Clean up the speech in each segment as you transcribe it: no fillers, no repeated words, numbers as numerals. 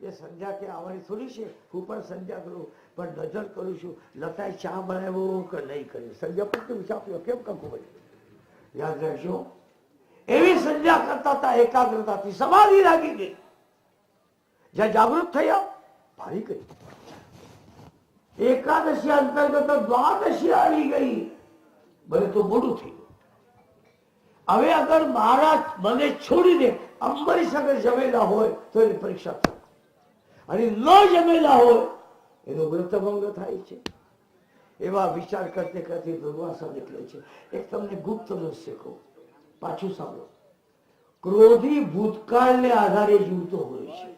કે સંધ્યા કે આવવાની થોડી છે, હું પણ સંધ્યા કરું, પણ નજર કરું છું લતાએ ચા બનાવ્યો કે નહીં કર્યો. સંધ્યા પણ ચા પીવો કેમ કંકુભાઈ? યાદ રાખજો, એવી સંધ્યા કરતા હતા એકાગ્રતાથી, સમાધિ લાગી ગઈ. જ્યાં જાગૃત થયા ભારી ગઈ. એકાદશી અંતર્ગત દ્વાદશી આવી ગઈ, ભલે તો મોડું થયું. હવે અગર મહારાજ મને છોડી દે, અંબરીશ અગર જમેલા હોય તો એની પરીક્ષા થાય, અને ન જમેલા હોય એનો વ્રતભંગ થાય છે. એવા વિચાર કરતે કરતે દુર્વાસા નીકળે છે. એક તમને ગુપ્ત રહસ્ય કહું, પાછું સાંભળો. ક્રોધી ભૂતકાળને આધારે જીવતો હોય છે.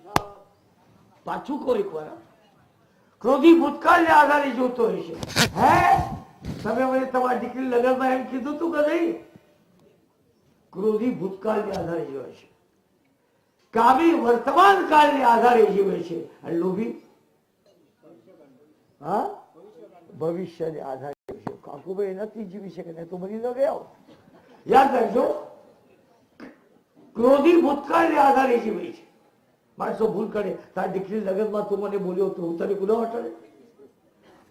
પાછું કહો એક વાર, ક્રોધી ભૂતકાળને આધારે જીવતો હોય છે. હે, તમે મને તમારી દીકરી લગ્નમાં એમ કીધું તું કે નહીં? ક્રોધી ભૂતકાળને આધારે જીવે છે, કામી વર્તમાન કાળને આધારે જીવે છે, અને લોભી હા ભવિષ્યને આધારે જીવે છે. કાકુભાઈ નથી જીવી શકે, નહીં તો બની ન ગયા. યાદ રાખજો, ક્રોધી ભૂતકાળને આધારે જીવે છે. માણસો ભૂલ કરે, તારી દીકરી લગ્નમાં તું મને બોલ્યો તો હું તને ગુનો હટાડે.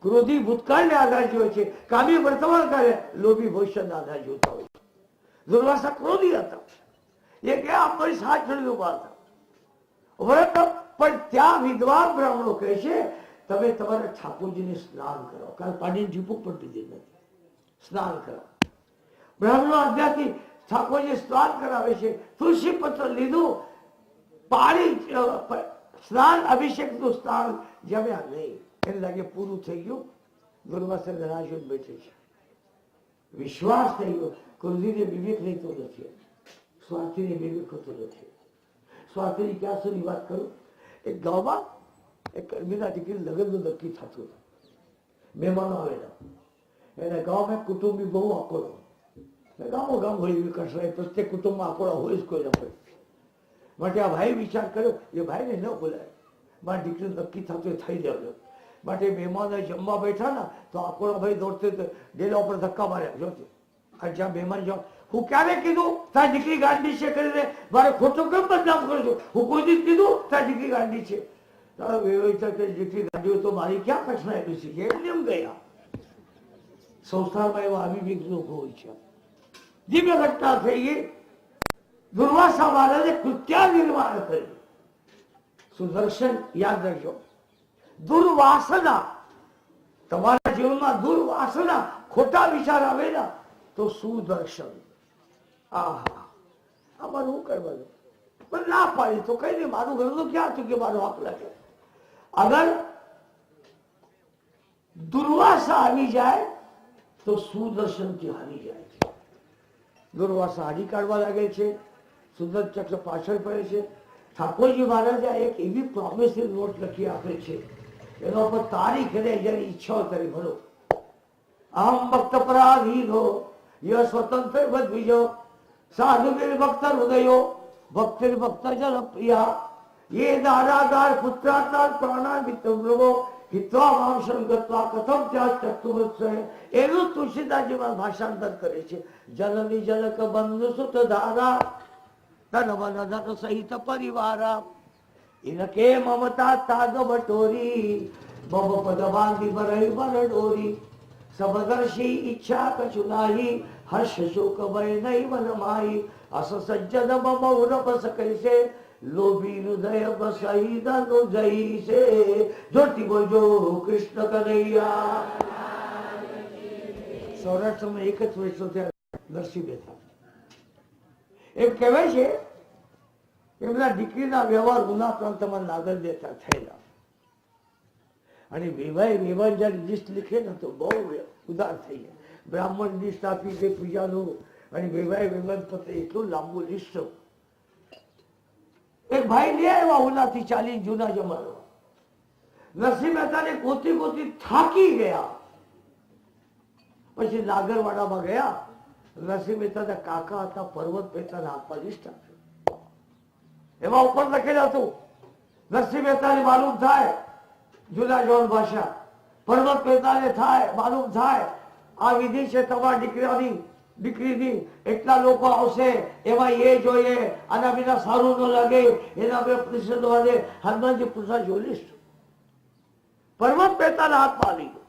ક્રોધી ભૂતકાળને આધારે જીવે છે, કામી વર્તમાન કાળે, લોભી ભવિષ્યના આધારે જીવતા હોય છે. દુર્વાસા ક્રોધી હતા. એ કે અંબરીશ હાથ છોડી ઉભા હતા. વ્રત પણ ત્યાં વિદ્વાન બ્રાહ્મણો કહે છે તમે તમારા ઠાકોરજીને સ્નાન કરો, કારણ પાણીની ટીપું પણ પીધી નથી. સ્નાન કરો. બ્રાહ્મણો આજ્ઞાથી ઠાકોરજી સ્નાન કરાવે છે. તુલસી પત્ર લીધું, પાણી સ્નાન, અભિષેક નું સ્નાન, જમ્યા નહીં. એને લાગે પૂરું થઈ ગયું. દુર્વાસા નિરાશ બેઠે છે. વિશ્વાસ થઈ ગયો. ક્રોધીને વિવેક રહેતો નથી, સ્વાર્થીને વિવેક હોતો નથી. સ્વાર્થીની ક્યાં સુધી વાત કરું? એક ગામમાં એક કર્મીના દીકરી લગ્નનું નક્કી થતું હતું. મહેમાનો આવેલા. એને ગામમાં કુટુંબી બહુ આકોડો. ગામો ગામ હોય એવી કસરાય, પ્રત્યેક કુટુંબમાં આકોડા હોય જ કોઈ ના હોય. માટે આ ભાઈ વિચાર કર્યો, એ ભાઈને ન બોલાય, મારી દીકરી નક્કી થતું એ થઈ જજો. માટે મહેમાનો જમવા બેઠા ને તો આકોડા ભાઈ દોડતે ડેલા ઉપર ધક્કા માર્યા. જોજો જ્યાં મહેમાન જાઓ, હું ક્યારે કીધું તારી દીકરી ગાંડી છે કરીને મારે ખોટું કેમ બદનામ કરું છું? હું કોઈ દિવસ કીધું તારી દીકરી ગાંડી છે? તારો વ્યવહાર દીકરી ગાંડી હોય તો મારી ક્યાં કઠણાયેલી છે? એમને એમ ગયા. સંસારમાં એવા અવિવેક લોકો હોય છે. દિવ્ય ઘટના થઈ ગઈ. દુર્વાસા મહારાજે કૃત્યા નિર્માણ કર્યું. સુદર્શન યાદ રાખજો, દુર્વાસના તમારા જીવનમાં દુર્વાસના ખોટા વિચાર આવેલા તો સુદર્શન. આહા, આમાં હું કરવાનું? પણ ના પાડી તો કઈ નહીં. મારું ઘરનું ક્યાં હતું કે મારો હક લાગે? અગર દુર્વાસા આવી જાય તો સુદર્શન થી હારી જાય છે. દુર્વાસા હારી કાઢવા લાગે છે. સુદર્શન ચક્ર પાછળ પડે છે. ઠાકોરજી મહારાજે એક એવી પ્રોમિસરી નોટ લખી આપે છે, એના ઉપર તારીખ અને જેની ઈચ્છા કરી ભરો. આમ ભક્ત પરાધીનો ય સ્વતંત્ર બદ્વિજો સાધુ ભક્ત હૃદયો ભક્તિ ભક્ત જન પ્રિયા ये दारागार पुत्रातार प्राणामित्रવો હિત્વા માંસમ ગત્વા કથમ ત્યાં ચતુર્વત્સય. એનું તુલસીદાસજીમાં ભાષાંતર કરે છે. જનની જનક બંધુ સુત ધારા તન વન ધન સહિત પરિવારા ઇનકે મમતા તાગ બટોરી બબ પદ બાંધી બરઈ બરડોરી સમદર્શી ઈચ્છા કછુ નાહી હર્ષ શોક ભય નહીં વનમાઈ અસ સજ્જન મમ ઉરપ સકૈસે લોભી હૃદય બસાઈ દનો જઈ છે. જોતી બોજો કૃષ્ણ કનૈયા. સૌરાષ્ટ્રમાં એક જ વર્ષો નરસિંહ બેઠા. એમ કહેવાય છે એમના દીકરીના વ્યવહાર ગુના પ્રાંતમાં નાગર દેતા થયેલા. અને વિવાહ જયારે લિસ્ટ લીખે ને તો બહુ ઉદાર થઈ જાય. બ્રાહ્મણ લિસ્ટ આપી છે પૂજાનું, અને વિવાહ પત્ર એટલું લાંબુ લિસ્ટ. એક ભાઈ લે આવ્યા ઉનાથી ચાલી જૂના જમાનો. નરસિંહ મહેતાને ગોતી ગોતી થાકી ગયા. પછી નાગરવાડામાં ગયા. નરસિંહ મહેતાના કાકા હતા પર્વત મહેતાના હાથમાં લિસ્ટ આપ્યું. એમાં ઉપર લખેલું હતું, નરસિંહ મહેતાને માલુમ થાય જૂના જવાન ભાષા, પર્વત મહેતાને થાય માલુમ થાય આ વિધિ છે તમારી દીકરાની દીકરીની એટલા લોકો આવશે, એમાં એ જોઈએ, આના વિના સારું ન લાગે, એના બે પ્રતિશત વધે. હનુમાનજી પૂછા જોલીશ પર્વત પહેતાના હાથમાં આવી ગયો.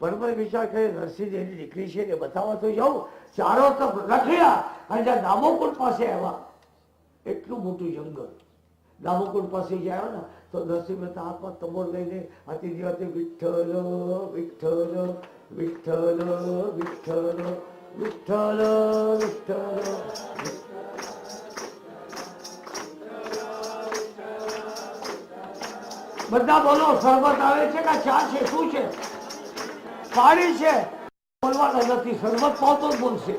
પરમારે વિચાર કરે નરસિંહ એની દીકરી છે ને બતાવવા તો જાઉં. ચારો તરફ રખડ્યા અને જ્યાં દામોકુંડ પાસે આવ્યા, એટલું મોટું જંગલ. દામોકુંડ પાસે જે આવ્યો ને તો નરસિંહ મહેતા હાથમાં તંબોર લઈને આથી દિવસે વિઠ્ઠલ વિઠ્ઠલ વિઠ્ઠલ વિઠ્ઠલ વિઠ્ઠલ વિઠ્ઠલ. બધા બોલો, શરબત આવે છે કે ચા છે, શું છે? પાણી છે. બોલવાના નથી, શરબત પાવતો જ બોલશે.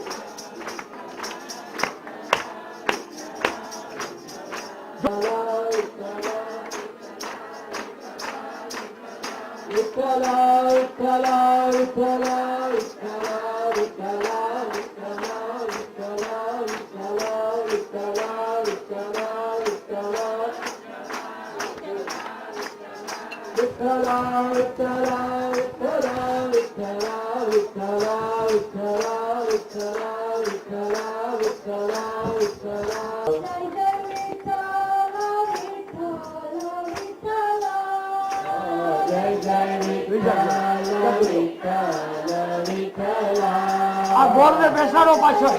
આ ગોળ ને બેસાડો પાછળ.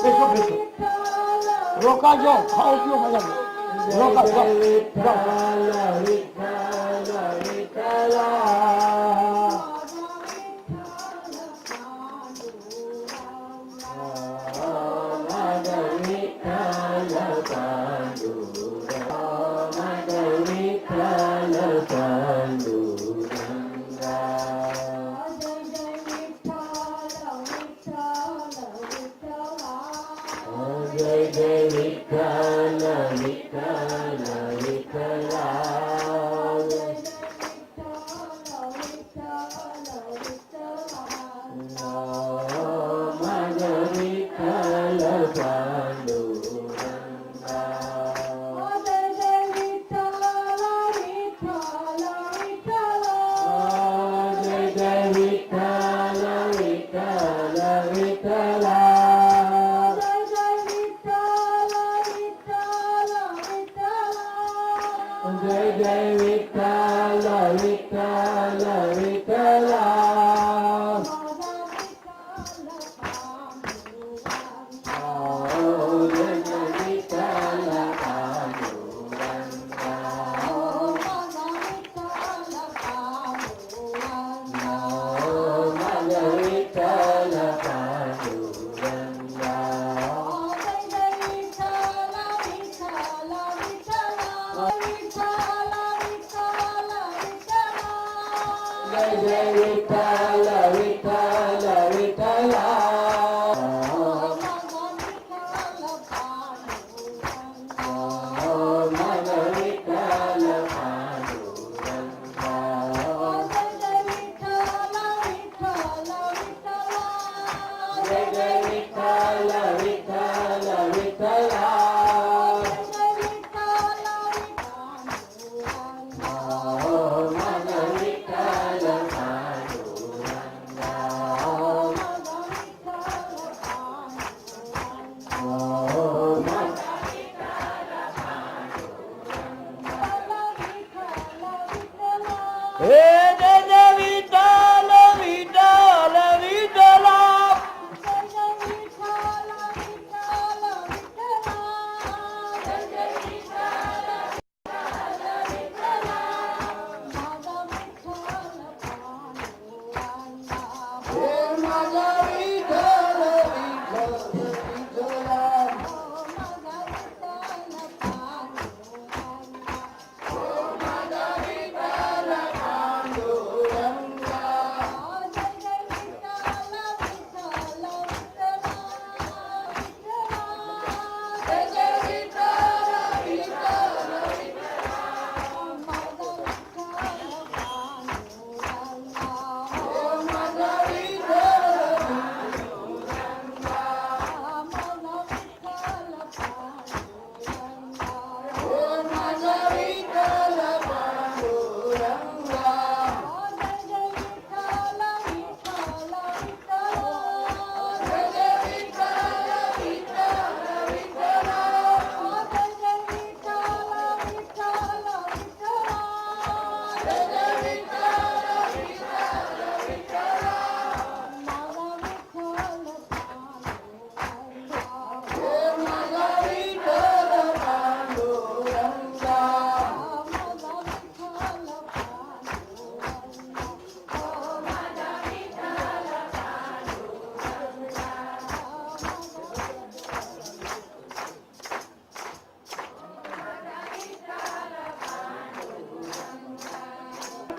બેસો બેસો, રોકાજો, ખાઓ પીઓ મજા. રોકાજો.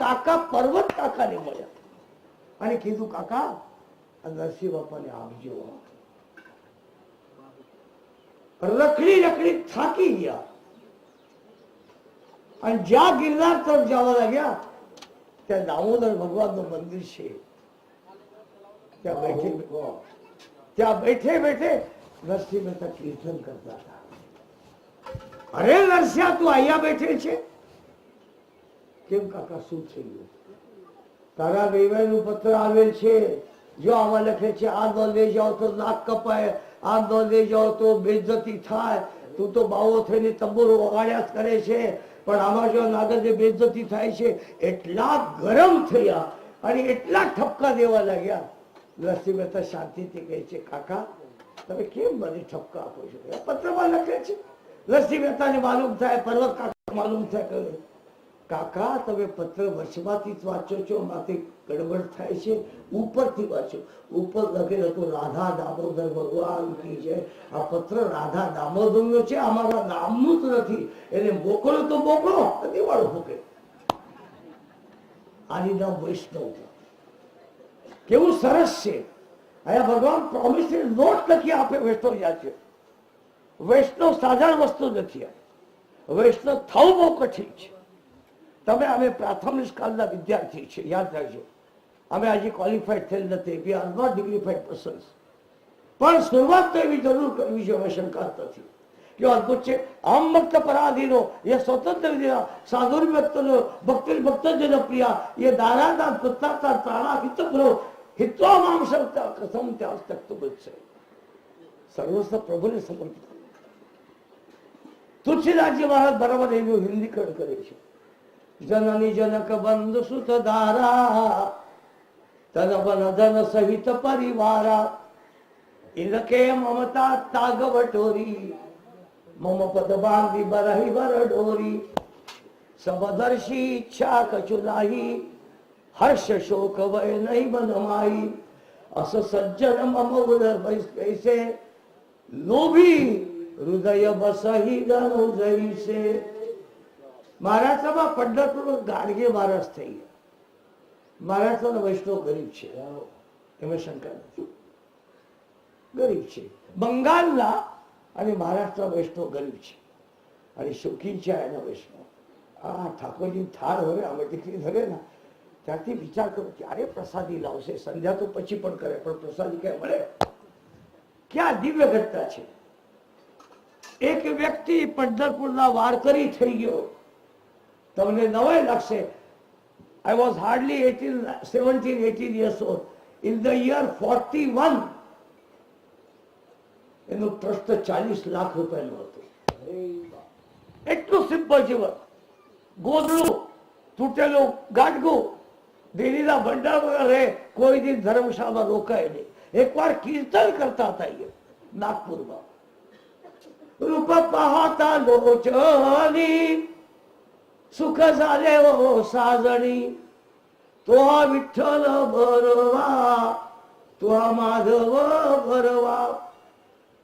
કાકા પર્વત કાકાને મળ્યા અને કીધું કાકા નરસિંહ બાપાને આપજો. રખડી રખડી થાકી ગયા અને જ્યાં ગિરનાર તરફ જવા લાગ્યા ત્યાં દામોદર ભગવાનનું મંદિર છે. ત્યાં બેઠે બેઠે નરસિંહ મહેતા કીર્તન કરતા હતા. અરે નરસિંહ, તું અહીંયા બેઠે છે કેમ? કાકા શું થઈ ગયું? તારા વેવાઈનું પત્ર આવેલ છે, જો આમાં લખે છે આ ન લઈ જાઓ તો નાક કપાય, આ ન લઈ જાઓ તો બેઇજ્જતી થાય. તું તો બાવો થઈને તંબુરો વગાડ્યા જ કરે છે, પણ આમાં જો નાગરને બેઇજ્જતી થાય છે. એટલા ગરમ થયા અને એટલા ઠપકા દેવા લાગ્યા. નરસિંહ મહેતા શાંતિથી કહે છે કાકા તમે કેમ મને ઠપકા આપો છો? પત્રમાં લખે છે. નરસિંહ મહેતાને માલુમ થાય, પર્વત કાકા માલુમ થાય કે કાકા તમે પત્ર વચમાંથી જ વાંચો છો, માંથી ગડબડ થાય છે. ઉપરથી વાંચો. ઉપર લખેલું હતું રાધા દામોદર ભગવાન કી જય. આ પત્ર રાધા દામોદર નો છે, અમારા નામનું જ નથી. એને મોકલો તો મોકલો, દિવાળો ફૂકે. આની નામ વૈષ્ણવ. કેવું સરસ છે! અહીંયા ભગવાન પ્રોમિસરી નોટ લખી આપે વૈષ્ણવ યાદ છે. વૈષ્ણવ સાધારણ વસ્તુ નથી. વૈષ્ણવ થવું બહુ કઠિન છે. તમે અમે પ્રાથમિક કાળના વિદ્યાર્થી છે, યાદ રાખજો. અમે હજી ક્વોલિફાઈડ થયેલ નથી. We are not degreefied persons. પણ શરૂઆત તો એવી જરૂર કરવી જોઈએ, શંકા નથી. કે અદભુત છે. આમ ભક્ત પરાધીનો એ સ્વતંત્ર વિધિના સાધુર ભક્તનો ભક્તિ ભક્તજન પ્રિયા એ દારાદાન પુત્રાતા પ્રાણા હિતપ્રો હિત્વા મામ શક્તા કથમ ત્યાં તક બચશે. સર્વસ્વ પ્રભુને સમર્પિત. તુલસીદાસજી મહારાજ બરાબર એનું હિન્દીકરણ કરે છે. જનની જનક બંધુ સુત દારા તન બન ધન સહિત પરિવારા ઇલકે મમતા તાગ વટોરી મમ પદ બાંધી બરહી બર ડોરી સમદર્શી ઈચ્છા કચુ નાહી હર્ષ શોક વય નહીં બનમાઈ અસ સજ્જન મમ ઉદર વૈસે લોભી હૃદય બસહી ગણુ જૈસે. મહારાષ્ટ્રમાં પંઢરપુર ગાડગે મહારાજ થઈ ગયા. મહારાષ્ટ્રનો વૈષ્ણવ ગરીબ છે, એમાં શંકા નથી. ગરીબ છે. બંગાળના અને મહારાષ્ટ્ર વૈષ્ણવ ગરીબ છે અને શોખીન છે એના વૈષ્ણવ. આ ઠાકોરજી થાળ હવે અમે દીકરી ધરે ને ત્યારથી વિચાર કરો ક્યારે પ્રસાદી લાવશે. સંધ્યા તો પછી પણ કરે, પણ પ્રસાદી ક્યાં મળે? ક્યાં દિવ્ય ઘટના છે. એક વ્યક્તિ પંઢરપુરના વારકરી થઈ ગયો. તમને નવાઈ લાગશે. I was hardly 17-18 years old. In the year 41, એનું ટ્રસ્ટ 40 લાખ રૂપિયાનું હતું. એટલું સિમ્પલ જીવન. ગોદડું, તૂટેલું ગાડગું, દેરીના ભંડાર રહે, કોઈ દિન ધર્મશાળામાં રોકાય નહીં. એકવાર કીર્તન કરતા હતા એ નાગપુરમાં. રૂપ પાહતા લોચની સુખ झाले हो साजणी तो विठ्ठल बरवा तो माधव बरवा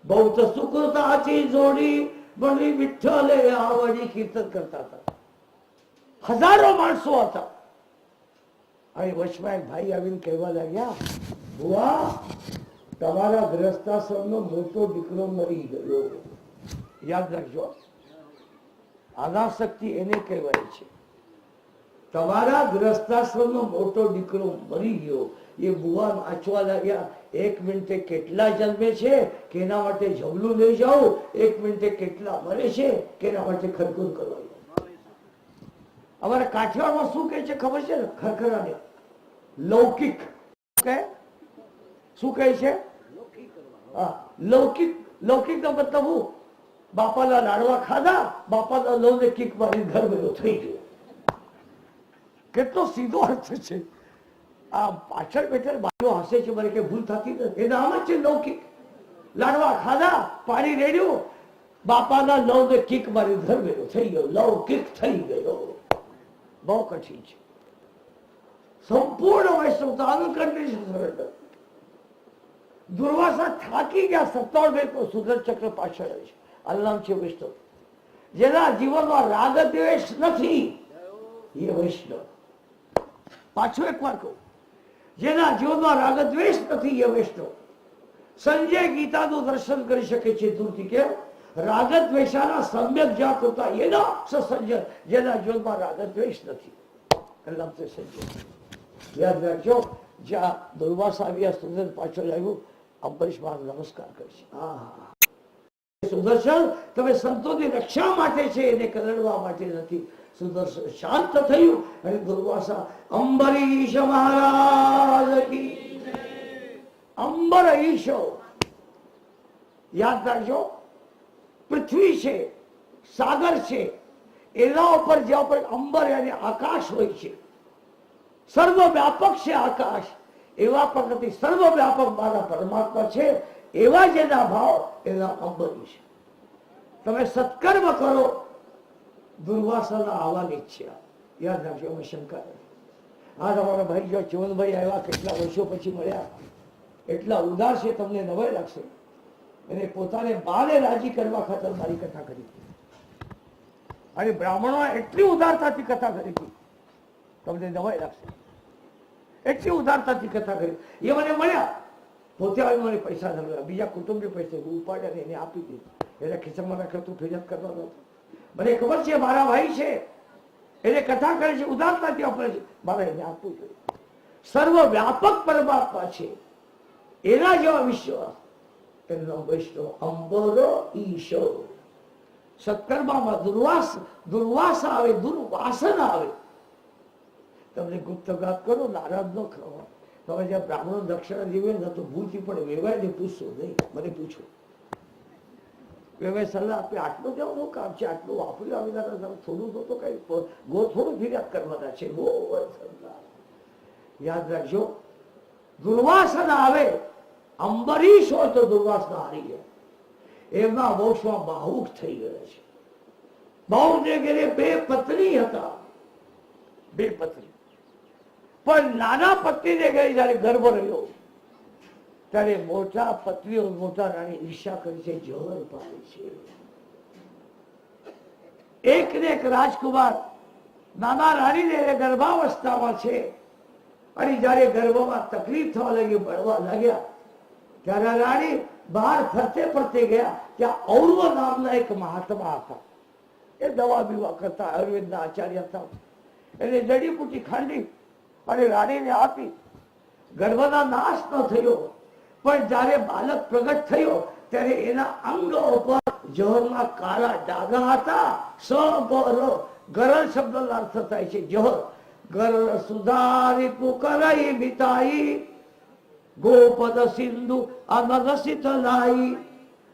बहुत सुखताची जोडी बनी विठ्ठले आवडी. કીર્તન કરતા હતા. હજારો માણસો હતા. અને વચમાં એક ભાઈ આવીને કહેવા લાગ્યા બુઆ તમારા ગ્રસ્તાશ્રમનો મોટો દીકરો મરી ગયો. યાદ રાખજો, આનાશક્તિ એને કહેવાય છે. તમારા ગ્રસ્તાશ્રમનો મોટો દીકરો મરી ગયો. એ બુવા નાચવા લાગ્યા. 1 મિનિટે કેટલા જન્મે છે કે એના માટે જમલું લઈ જાઓ, 1 મિનિટે કેટલા મરે છે કે એના માટે ખરખુર કરવા. અમારા કાઠિયાવાડમાં શું કહે છે ખબર છે ને? ખરખરાને લૌકિક કે શું કહે છે? હા, લૌકિક. લૌકિક નો મતલબ હું બાપાના લાડવા ખાધા, બાપાના લવને કિક મારી ઘર બધો થઈ ગયો. કેટલો સીધો અર્થ છે. આ પાછળ બેઠેલ બાજુ હસે છે, મને કઈ ભૂલ થતી નથી. એ નામ જ છે લૌકિક. લાડવા ખાધા, પાણી રેડ્યું, બાપાના લવને કિક મારી ઘર બધો થઈ ગયો. લૌકિક થઈ ગયો. બહુ કઠિન છે. સંપૂર્ણ વૈષ્ણવતા, અનકન્ડિશનલ સરેન્ડર. દુર્વાસા થાકી ગયા. 17 સુદર્શન ચક્ર પાછળ છે. આનું છે વૈષ્ણવ. જેના જીવનમાં રાગ દ્વેષ નથી એ વૈષ્ણવ. પાછો એકવાર કહું, જેના જીવનમાં રાગદ્વેષ નથી એ વૈષ્ણવ. સંજય ગીતાનું દર્શન કરી શકે છે દૂરથી. કેમ? રાગદ્વેષાના સમ્યક જાત હોતા એના સંજય, જેના જીવનમાં રાગદ્વેષ નથી. નામ છે સંજય. યાદ રાખજો, જ્યાં દુર્વાસા આવ્યા સુદર્શન પાછળ આવ્યું, અંબરીશ મહારાજ નમસ્કાર કરશે. સુદર્શન તમે સંતોની રક્ષા માટે છે, એને કરડવા માટે નથી. સુદર્શન શાંત થયું અને દુર્વાસા અંબરીશ મહારાજ કી અંબર ઈશો. યાદ રાખજો, પૃથ્વી છે, સાગર છે, એના ઉપર જ્યાં ઉપર અંબર અને આકાશ હોય છે, સર્વવ્યાપક છે આકાશ, એવા પણ નથી. સર્વવ્યાપક મારા પરમાત્મા છે, એવા જેના ભાવ એના અંબરીશ. તમે સત્કર્મ કરો, દુર્વાસાના આવવાની ઈચ્છા. યાદ રાખજો, અમે શંકા નથી. આ તમારા ભાઈ જો ચિવનભાઈ આવ્યા, કેટલા વર્ષો પછી મળ્યા, એટલા ઉદાર છે, તમને નવાઈ લાગશે. એને પોતાને બાને રાજી કરવા ખાતર મારી કથા કરી અને બ્રાહ્મણો એટલી ઉદારતાથી કથા કરી હતી, તમને નવાઈ લાગશે. એટલી ઉદારતાથી કથા કરી. એ મને મળ્યા, પોતે આવી મને પૈસા ધરવા, બીજા કુટુંબી પૈસા ઉપાડ્યા એને આપી દીધું. એને ખિસ્સામાં રાખ્યો, તું ફરિયાદ કરવાનો હતો. મને ખબર છે મારા ભાઈ છે, એને કથા કરે છે, ઉદારતાથી આપે છે, મારે એને આપવું જોઈએ. સર્વવ્યાપક પરમાત્મા છે, એના જેવા વિશ્વાસ એનો વૈષ્ણવ અંબરો ઈશો. સત્કર્મમાં દુર્વાસા આવે, દુર્વાસના આવે. તમને ગુપ્તઘાત કરો, નારાજ ન કરો. તમે જ્યાં બ્રાહ્મણો દક્ષિણા જીવે ને તો ભૂલથી પણ વેવાય ને પૂછશો નહીં, મને પૂછો. વેવાય સલાહ આપે, આટલું જવાનું કામ છે, આટલું વાપરી આવીના થોડું તો કઈ ગો થોડું ફરિયાદ કરવાના છે. યાદ રાખજો, દુર્વાસના આવે, અંબરીશ હોય તો દુર્વાસના હારી ગયા. એમના વંશમાં બાહુક થઈ ગયા છે. બાહુકને ઘેરે 2 પત્ની હતા, 2 પત્ની. પણ નાના પત્નીને ઘરે જયારે ગર્ભ રહ્યો ત્યારે મોટા પત્નીઓ, મોટા રાણી ઈર્ષા કરી છે, જહર પાડે છે. એક ને એક રાજકુમાર નાના રાણીને ગર્ભાવસ્થામાં છે અને જયારે ગર્ભમાં તકલીફ થવા લાગી, બળવા લાગ્યા, ત્યારે રાણી બહાર ફરતે ફરતે ગયા. ત્યાં ઔરવ નામના એક મહાત્મા હતા, એ દવા બીવા કરતા, આયુર્વેદના આચાર્ય હતા. એને જડીબુટી ખાંડી અને રાણીને આપી. ગર્ભના નાશ ન થયો, પણ જયારે બાલક પ્રગટ થયો ત્યારે એના અંગ ઉપર જહરના કાળા ડાઘા હતા. ગરલ શબ્દનો અર્થ થાય છે જહર. ગરલ સુધારી પુકરાઈ બિતાઈ, ગોપદ સિંધુ અનગસિત લાઈ,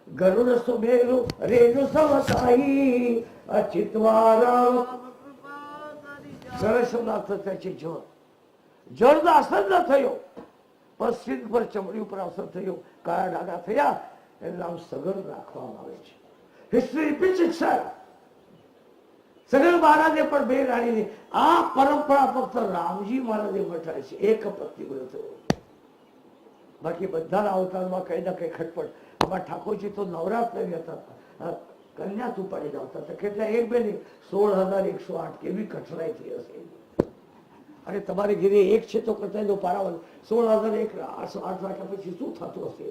ગરુડ સુમેરુ રેણુ સવસાઈ, અચિતવારા. ગરલ શબ્દ અર્થ થાય છે જહર. જળનો અસર ન થયો, પણ સિંધ પર, ચમડી ઉપર અસર થયો, કાળા ડાઘા થયા. એનું નામ સગર રાખવામાં આવે છે. History repeats itself. સગર મહારાજે પણ 2 રાણીને, આ પરંપરા ફક્ત રામજી મહારાજે બતાવે છે, એક પત્ની વ્રત. બાકી બધાના અવતારમાં કઈ ના કઈ ખટપટ. અમારા ઠાકોરજી તો નવરાત્રી હતા, કન્યા તુપાડી આવતા હતા. કેટલા? 1 2 નહીં, 16,108. કેવી કઠણાઈ થઈ હશે. અને તમારી ઘરે એક છે તો કરતા પારાવલ 16,108 વાગ્યા પછી શું થતું હશે?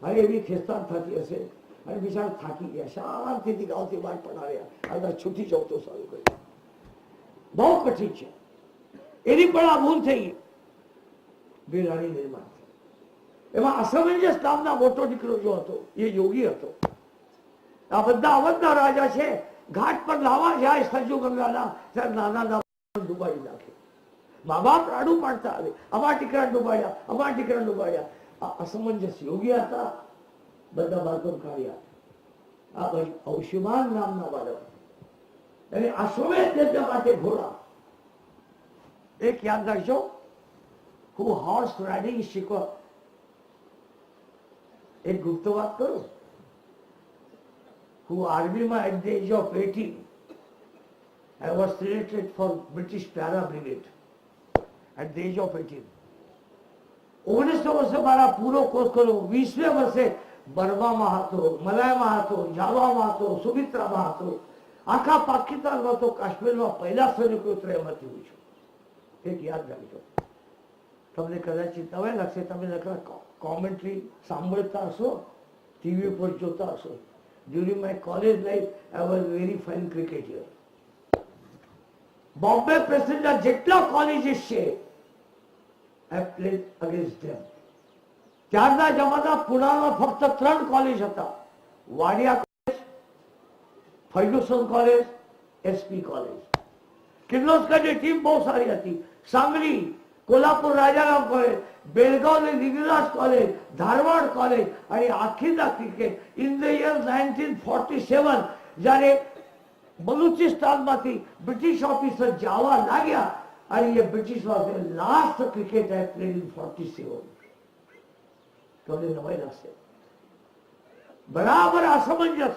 અને એવી ખેસ્તાન થતી હશે. અને બિચારા થાકી ગયા, શાંતિથી ગાવથી બહાર પડાવ્યા, છૂટી જાવ તો સારું કર્યું. બહુ કઠિન છે. એની પણ આ ભૂલ થઈ ગઈ. 2 રાણી નિર્માણ થઈ. એમાં અસમંજસ નામના મોટો દીકરો જો હતો, એ યોગી હતો. આ બધા અવધના રાજા છે, ઘાટ પર લાવવા જાય સરજુ ગંગાના, ત્યારે નાના નાના ડુબાડી નાખે. મા બાપ રાડું પાડતા આવે, અમારા દીકરા ડુબાડ્યા, અમારા દીકરા ડુબાડ્યા. આ અસમંજસ યોગી હતા, બધા બાળકો કાઢ્યા. આ ભાઈ ઔષ્યમાન નામના બાળક, અને અશ્વમેધ યજ્ઞ માટે ઘોડા. એક યાદ રાખજો, હું હોર્સ રાઇડિંગ શીખવા. એક ગુપ્ત વાત કરું, હું આર્મીમાં at the age of 18 I was selected for British Para Brigade at the age of 18. 19 વર્ષે મારા પૂરો કોર્સ કર્યો. 20મે વર્ષે બર્મામાં હતો, મલાયમાં હતો, જાવામાં હતો, સુમિત્રામાં હતો, આખા પાકિસ્તાનમાં હતો, કાશ્મીરમાં પહેલા સૈનિકો એમાંથી હું છું. એક યાદ રાખજો, તમને કદાચ નવાઈ લાગશે, તમે નકરા કોમેન્ટ્રી સાંભળતા હશો, ટીવી પર જોતા હશો. During my college life I was very fine cricketer. Bombay પ્રેસિડેન્ટના જેટલા કોલેજીસ છે આઈ પ્લેડ અગેન્સ્ટ ધેમ. ત્યારના જમાના પુણામાં ફક્ત 3 કોલેજ હતા, Wadia college, Fergusson college, SP college. કિર્લોસ્કરની ટીમ બહુ સારી હતી. સાંગલી, કોલ્હાપુર રાજારામ કોલેજ, બેળગાવની લિંગરાજ કોલેજ, ધારવાડ કોલેજ, અને આખીના ક્રિકેટ ઇન ધ યર 1947 જ્યારે બલુચિસ્તાનમાંથી બ્રિટિશ ઓફિસર જવા લાગ્યા, અને એ British officer last cricket I played in 47. તમને નવાઈ લાગશે. બરાબર અસમંજસ.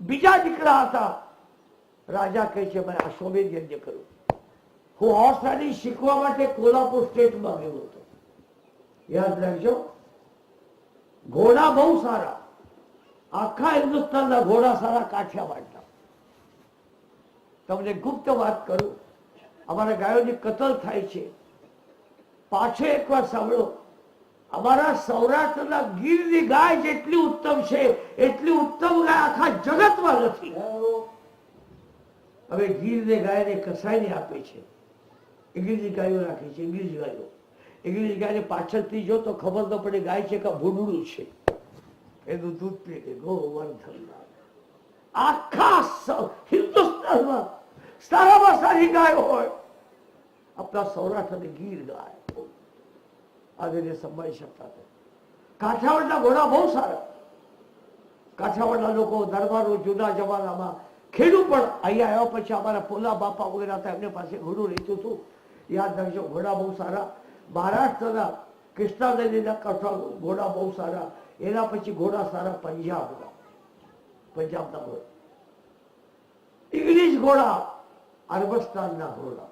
બીજા દીકરા હતા, રાજા કહે છે મને અશ્વમેધ યજ્ઞ કરું. હું હોર્સ રાઇડિંગ શીખવા માટે કોલ્હાપુર સ્ટેટમાં ગયો હતો. યાદ રાખજો, ઘોડા બહુ સારા, આખા હિન્દુસ્તાનના ઘોડા સારા કાઠિયાવાડના. તમને ગુપ્ત વાત કરું, અમારા ગાયોની કતલ થાય છે. પાછો એકવાર સાંભળો, અમારા સૌરાષ્ટ્રના ગીરની ગાય જેટલી ઉત્તમ છે એટલી ઉત્તમ ગાય આખા જગતમાં નથી. હવે ગીરને ગાયને કસાઈને આપે છે, ઇંગ્લિશ ગાયો રાખે છે. ઇંગ્લિશ ગાયને પાછળથી જો તો ખબર ન પડે ગાય છે કે ભૂંડળું છે. એનું દૂધ પીને ગોવર્ધન. આખા હિન્દુસ્તાનમાં સારામાં સારી ગાય હોય આપણા સૌરાષ્ટ્રની ગીર ગાય. આજે સંભાળી શકતા હતા. કાઠિયાવાડના ઘોડા બહુ સારા. કાઠિયાવાડના લોકો દરબારો જૂના જમાનામાં ખેડૂત પણ અહીંયા આવ્યા પછી અમારા પોલા બાપા વગેરે હતા, એમને પાસે ઘોડું રહેતું હતું. યાદ રાખજો, ઘોડા બહુ સારા. મહારાષ્ટ્રના કૃષ્ણા નદીના કાંઠા ઘોડા બહુ સારા. એના પછી ઘોડા સારા પંજાબના ઘોડા. ઇંગ્લિશ ઘોડા, અરબસ્તાનના ઘોડા.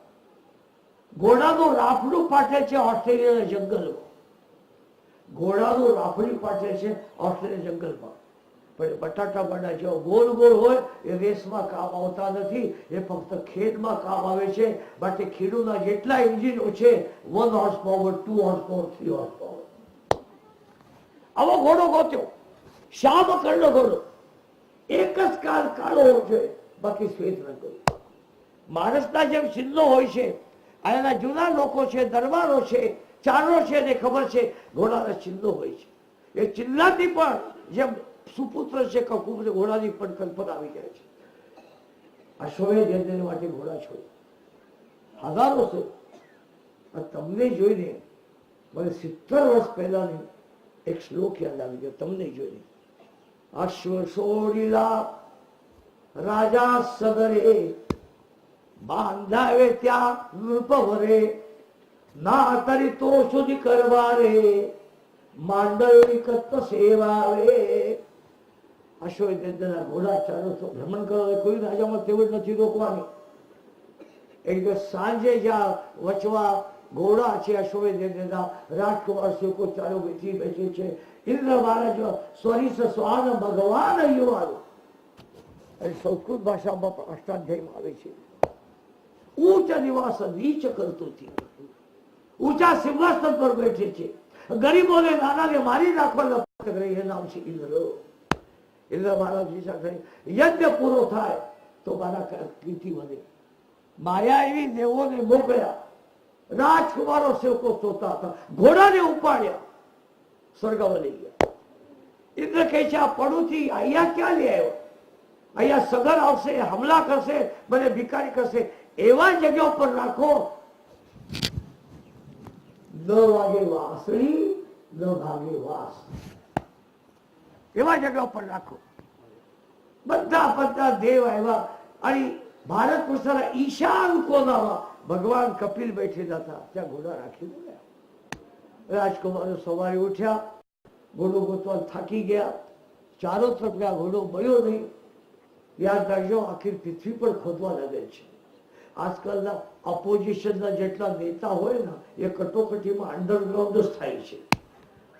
ઘોડાનું રાફડું પાટે છે ઓસ્ટ્રેલિયાના જંગલમાં. ઘોડાનું રાફડું પાટે છે ઓસ્ટ્રેલિયા જંગલમાં. પણ બટાટા બટા જેવો ગોળ ગોળ હોય એ રેસમાં કામ આવતા નથી, એ ફક્ત ખેતમાં કામ આવે છે. માટે ખેડૂતના જેટલા એન્જિનો છે 1 horse power, 2 horse power, 3 horse power. આવો ઘોડો ગોત્યો, શ્યામકર્ણ ઘોડો. એક જ કાળો હોય છે, બાકી શ્વેત રંગ. માણસના જેમ ચિહ્નો હોય છે, અહીંના જૂના લોકો છે, દરબારો છે, ચારો છે, એને ખબર છે ઘોડાના ચિહ્નો હોય છે. એ ચિહ્નાથી પણ જેમ સુપુત્ર છે કકુબ ઘોડાની પણ કલ્પના આવી જાય છે. અશ્વમેધ યજ્ઞ માટે ઘોડા છોડ્યા હજારો છે. તમને જોઈને મને 70 વર્ષ પહેલાની એક શ્લોક યાદ આવી ગયો. તમને જોઈને અશ્વ છોડીલા રાજા સગરે, બાંધાવે ત્યાં નૃપવરે, ના તરી તો સુધી કરવારે, માંડવી કત્ત સેવાવે. અશ્વમેધના ઘોડા ચાલો તો ભ્રમણ કરો. કોઈ રાજામાં તેવડ નથી રોકવાની. એક દિવસ સાંજે જ્યાં વચવા ઘોડા છે અશ્વમેધના, રાજકુમાર શેકો ચાલો બેઠી છે. ઇન્દ્ર મહારાજ સ્વરી સ્વાન ભગવાન યુવાન. સંસ્કૃત ભાષામાં પણ અષ્ટાધ્યાયમાં આવે છે. ઊંચ નિવાસ નીચ કરતું થી, ઊંચા સિંહાસન પર બેઠે છે. ગરીબોને નાનાને મારી નાખવાના એ નામ છે ઇન્દ્ર. ઇન્દ્ર મહારાજ વિચાર યજ્ઞ પૂરો થાય તો મારા કીર્તિ વધે. માયા એવી દેવોને મોકલ્યા. રાજકુમારો સેવકો જોતા હતા, ઘોડાને ઉપાડ્યા, સ્વર્ગમાં લઈ ગયા. ઇન્દ્ર કહે છે આ પડોથી અહીંયા ક્યાં લઈ આવ્યો? અહીંયા સગર આવશે, હમલા કરશે, મને ભિખારી કરશે. એવા જગ્યા પર રાખો, ન વાગે વાંસળી, ન ભાગે વાસ. એવા જગ્યા પર રાખો. બધા દેવ આવ્યા. અને ભારત વર્ષના ઈશાન કોનામાં ભગવાન કપિલ બેઠેલા હતા, ત્યાં ઘોડા રાખી દીધા. રાજકુમારો સવારે ઉઠ્યા, ઘોડો ગોતવા થાકી ગયા. ચારો તરફ ઘોડો મળ્યો નહીં. યાદ રાખજો, આખી પૃથ્વી પર ખોદવા લાગે છે. આજકાલના ઓપોઝિશનના જેટલા નેતા હોય ને એ કટોકટીમાં અંડરગ્રાઉન્ડ જ થાય છે.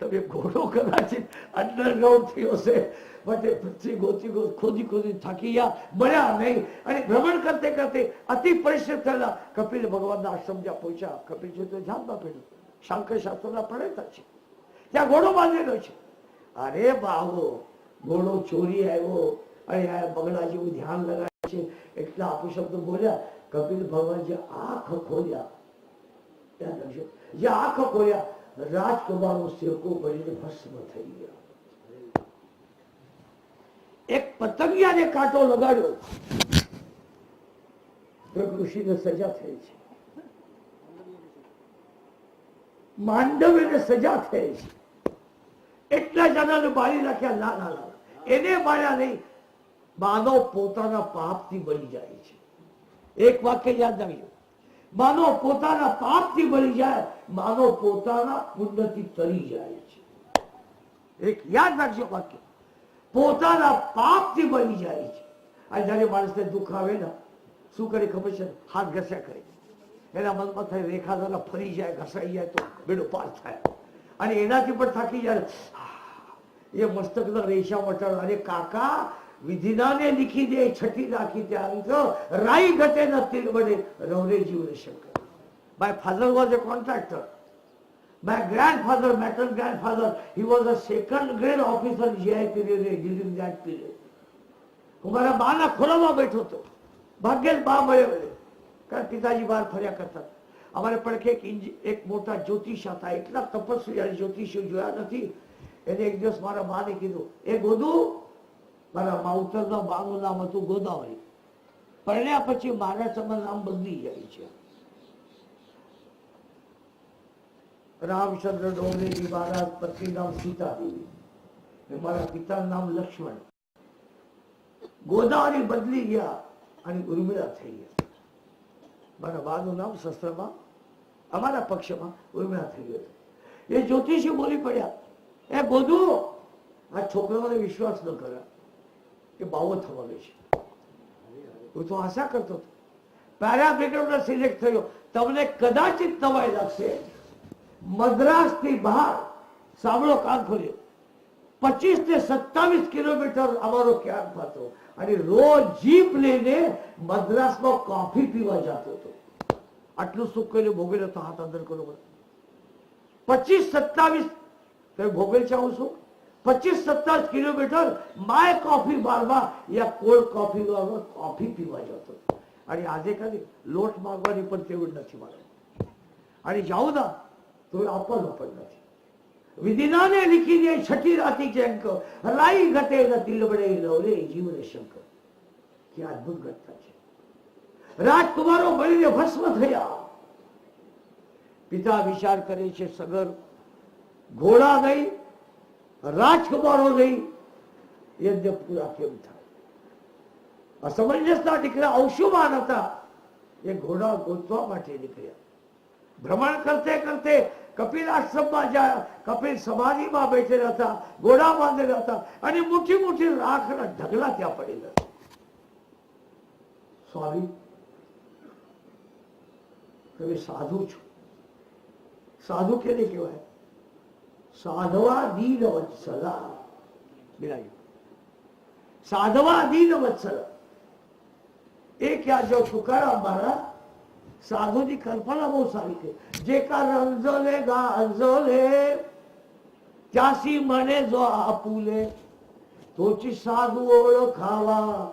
તમે ઘોડો કદાચિત અંડરગ્રાઉન્ડ થયો છે, માટે પૃથ્વી ખોદી ખોદી થાકી ગયા, મળ્યા નહીં. અને ભ્રમણ કરતે કરતે અતિ પરિશ્રમ થયેલા કપિલ ભગવાનના આશ્રમ જ્યાં પહોંચ્યા, કપિલજી તો ધ્યાનમાં પડ્યું, શંકર શાસ્ત્રોના પ્રણેતા છે, ત્યાં ઘોડો બાંધેલો છે. અરે બાવો, ઘોડો ચોરી આવ્યો અને બગડા જેવું ધ્યાન લગાવે છે, એટલા અપશબ્દ બોલ્યા. કપિલ ભગવાન જે આંખ ખોલ્યા, ત્યાં લખજો, જે આંખ ખોલ્યા, રાજકુમારો સેવકો બનીને ભસ્મ થઈ ગયા. એક પતંગિયાને કાંટો લગાડ્યો તો ઋષિને સજા થઈ છે, માંડવીને સજા થઈ છે. એટલા જણાને બાળી નાખ્યા. ના ના ના, એને બાળ્યા નહીં, માનવ પોતાના પાપથી બળી જાય છે. એક વાક્ય યાદ રાખજો, માનવ પોતાના પાપથી બળી જાય, માનવ પોતાના પુણ્યથી તરી જાય છે. એક યાદ રાખજો વાક્ય, પોતાના પાપથી બળી જાય છે. આ જયારે માણસને દુઃખ આવે ને, શું કરે ખબર છે? હાથ ઘસ્યા કરે, એના મનમાં થાય રેખા દ્વારા ફરી જાય, ઘસાઈ જાય તો બેડો પાર થાય. અને એનાથી પણ થાકી જાય, એ મસ્તકના રેશા મટાડ. અરે કાકા, વિધિનાને લીખી દે છઠ્ઠી રાખી ત્યાં તો રાઈ ઘટે ન તિલ બને રવરે જીવને Shankar. My father was a contractor. My grandfather, maternal grandfather, he was a second grade officer GI period during that period. હું મારા બાના ખોરામાં બેઠો હતો, ભાગ્યે જ બા મળ્યો, કારણ પિતાજી બહાર ફર્યા કરતા. અમારે પડખે એક મોટા જ્યોતિષ હતા, એટલા તપસ્વી જ્યોતિષીઓ જોયા નથી. એને એક દિવસ મારા બાને કીધું, એ ગોદુ, મારા માવતરના બાનું નામ હતું ગોદાવરી, પરણ્યા પછી મહારાષ્ટ્રમાં નામ બદલી જાય છે. રામચંદ્ર ડોંગરેજી મહારાજ, પત્ની નામ સીતાદેવી, મારા પિતાનું નામ લક્ષ્મણ. ગોદાવરી બદલી ગયા અને ઉર્મિળા થઈ ગયા. મારા બાનું નામ શસ્ત્રમાં અમારા પક્ષમાં ઉર્મિળા થઈ ગયો. એ જ્યોતિષી બોલી પડ્યા, એ ગોદુ, આ છોકરાઓને વિશ્વાસ ન કર્યા, એ બાવો થવાનો છે. હું તો આશા કરતો હતો, પેરાબ્રિગેડમાં સિલેક્ટ થયો. તમને કદાચિત નવાઈ લાગશે, મદ્રાસ થી બહાર, સાંભળો, કાન ખોલ્યો, 25 ને 27 કિલોમીટર અમારો કેમ્પ હતો. અને રોજ જીપ લઈને મદ્રાસમાં કોફી પીવા જતો હતો. આટલું સુખ કર્યું, ભોગવેલો તો હાથ અંદર કરો. 25-27 ભોગવેલ છે હું શું, 25-27 કિલોમીટર માય કોફી બારમાં યા કોલ્ડ કોફી બારમાં કોફી પીવા જતો. અને આજે કદી લોટ માંગવાની પણ તેવું નથી મારે. અને જાઉં ના તો આપવાનો પણ નથી. વિધિનાને લીખી દે છઠ્ઠી રાતી જેંક, રાઈ ઘટે ન તિલબડે રવરે જીવને શંકર. કે અદભુત ઘટના છે. રાજકુમારો બળીને ભસ્મ થયા. પિતા વિચાર કરે છે, સગર ઘોડા નહીં, રાજકુમારો નહીં, યજ્ઞ પૂરા કેમ થાય? અસમંજસના દીકરા અંશુમાન હતા, એ ઘોડા ગોતવા માટે નીકળ્યા. ભ્રમણ કરતે કરતે કપિલ આશ્રમમાં જાય. કપિલ સમાધિમાં બેઠેલા હતા, ઘોડા બાંધેલા હતા, અને મોટી મોટી રાખના ઢગલા ત્યાં પડેલા હતા. સ્વામી, તમે સાધુ છો. સાધુ કેને કહેવાય? સાધવા દીન વત્સલા. બિરાજો, સાધવા દીન વત્સલા. એ ક્યાં જો તુકારામ મહારાજ સાધુની કલ્પના બહુ સારી છે. જે કા રંજોલે ગાંજોલે ત્યાંસી મને જો આપુલે, તોચી સાધુ ઓળખાવા,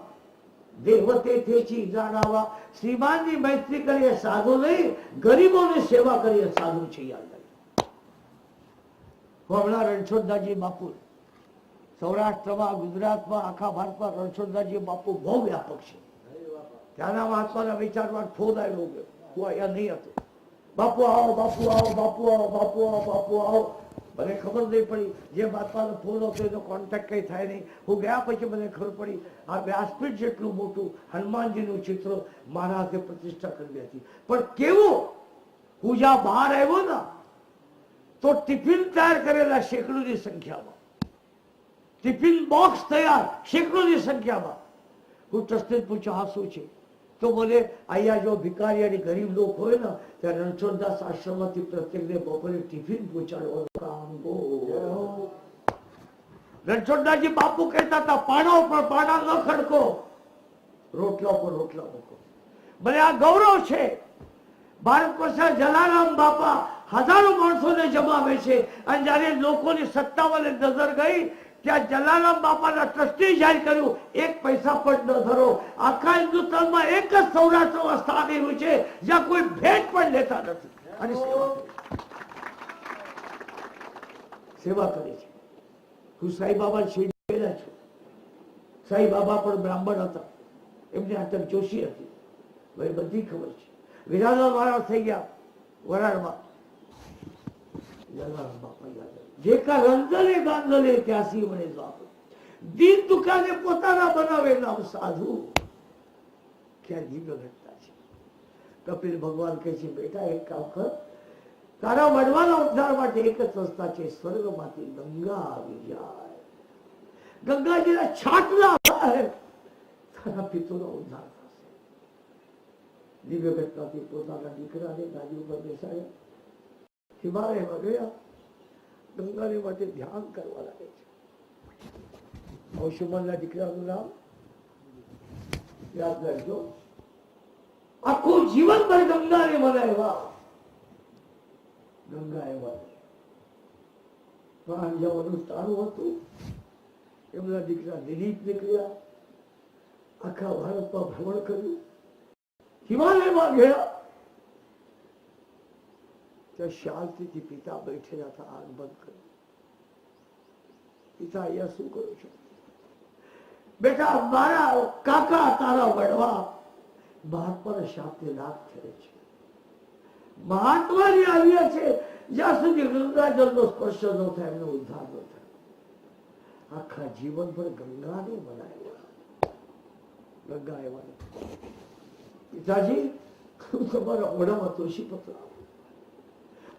દેવતે થેચી જાણાવા. શ્રીમાનની મૈત્રી કરીએ સાધુ નહીં, ગરીબોની સેવા કરીએ સાધુ છે. યાદ હમણાં રણછોડદાસજી બાપુ સૌરાષ્ટ્રમાં, ગુજરાતમાં, આખા ભારતમાં રણછોડદાસજી બાપુ બહુ વ્યાપક છે. ત્યાંના મહાત્માના વિચારમાં ફોન આવ્યો, હું અહીંયા નહીં હતો. બાપુ આવો, બાપુ આવો, બાપુ આવો, બાપુ આવો, બાપુ આવો. મને ખબર નહીં પડી. જે મહાત્માનો ફોન હતો એનો કોન્ટેક્ટ કઈ થાય નહીં. હું ગયા પછી મને ખબર પડી, આ વ્યાસપીઠ જેટલું મોટું હનુમાનજીનું ચિત્ર મારા હાથે પ્રતિષ્ઠા કરી હતી. પણ કેવું, હું જ્યાં બહાર આવ્યો ને તો ટિફિન તૈયાર કરેલા સેંકડોની સંખ્યામાં, ટિફિન બોક્સ તૈયાર સેંકડોની સંખ્યામાં. હું ટ્રસ્ટને પૂછ્યું, આ શું છે? તો બોલે, અહીંયા જો ભિખારી અને ગરીબ લોકો હોય ને, ત્યાં રણછોડદાસ આશ્રમમાંથી પ્રત્યેકને બપોરે ટિફિન પહોંચાડવાનું કામ. રણછોડદાસજી બાપુ કહેતા હતા, પાણા ઉપર પાણા ન ખડકો, રોટલા ઉપર રોટલા મૂકો. મને આ ગૌરવ છે. ભારત વર્ષના જલારામ બાપા હજારો માણસોને જમાવે છે. અને જયારે લોકોની સત્તાવાળી નજર ગઈ ત્યાં જલારામ બાપાના ટ્રસ્ટી જાહેર કર્યું, 1 પૈસા પણ ન ધરો. આખા હિન્દુસ્તાનમાં એક જ સૌરાષ્ટ્રમાં સ્થાન એવું છે જ્યાં કોઈ ભેટ પણ લેતા નથી અને સેવા કરે છે. હું સાંઈ બાબા શિરડી ગયેલા છું. સાંઈ બાબા પણ બ્રાહ્મણ હતા, એમની અટક જોશી હતી, મને બધી ખબર છે. વિરાલા મહારાજ થઈ ગયા વરાળમાં. જલારામ બાપા યાદ જે કા રંજલે ગાંધલે ત્યાસી મને બાપ દીન દુકાને પોતાના બનાવે નામ સાધુ. ક્યાં દિવ્ય ઘટના છે. કપિલ ભગવાન કહે છે, બેટા એક કામ કર, તારા વડવાના ઉદ્ધાર માટે એક જ રસ્તા છે, સ્વર્ગમાંથી ગંગા આવી જાય. ગંગાજીના છાંટલા થાય, તારા પિતૃનો ઉદ્ધાર થશે. દિવ્ય ઘટનાથી પોતાના દીકરાને ગાદી ઉપર બેસાડ્યા, હિમાલયમાં ગયા, ગંગાને માટે ધ્યાન કરવા લાગે છે. ઔશુમનના દીકરાનું નામ યાદ રાખજો. આખું જીવન પર ગંગાને મનાવ્યા. ગંગા એવા પ્રાણ જવાનું તારું હતું. એમના દીકરા દિલીપ નીકળ્યા, આખા ભારતમાં ભ્રમણ કર્યું, હિમાલયમાં ગયા. ત્યાં શાંતિથી પિતા બેઠેલા હતા, આંખ બંધ કરી. પિતા, અહીંયા શું કરો છો? બેટા, મારા કાકા તારા વડવા મહાત્માના શાપને લાભ થયો છે. મહાત્માની આવ્યા છે, જ્યાં સુધી ગંગાજળનો સ્પર્શ ન થાય એમનો ઉદ્ધાર ન થાય. આખા જીવન પર ગંગાને બનાવ્યા. ગંગા એવા પિતાજી, હું તમારા ઓરડામાં તુલસી પત્ર આપું.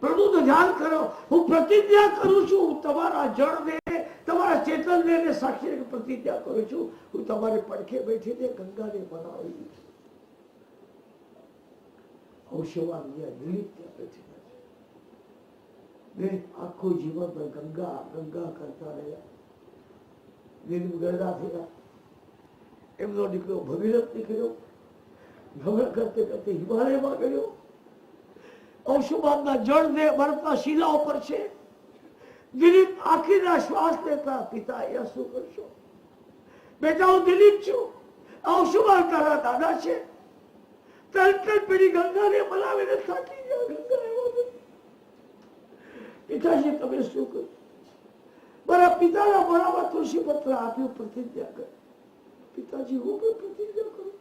પ્રભુનું ધ્યાન કરો. હું પ્રતિજ્ઞા કરું છું, તમારા જળને, તમારા ચેતનને સાક્ષી પ્રતિજ્ઞા કરું છું, હું તમારે પડખે બેઠીને ગંગાને બનાવી. આખું જીવન પર ગંગા ગંગા કરતા રહ્યા. દિલીપ ગરડા થયા. એમનો દીકરો ભગીરથ નીકળ્યો, ભ્રમણ કરતે કરતે હિમાલયમાં ગયો. ઔષુમાનના જળને બરફના શિલાઓ પર છે. દિલીપ આખીના શ્વાસ લેતા, પિતા અહીંયા શું કરશો? બેટા, હું દિલીપ છું, ઔષુમાન તારા દાદા છે. ત્રણ પેઢી ગંગાને બોલાવીને થાકી ગયા. ગંગા એવા પિતાજી, તમે શું કર્યું? મારા પિતાના મોઢામાં તુલસી પત્ર આપ્યું, પ્રતિજ્ઞા કરી. પિતાજી, હું પણ પ્રતિજ્ઞા કરું,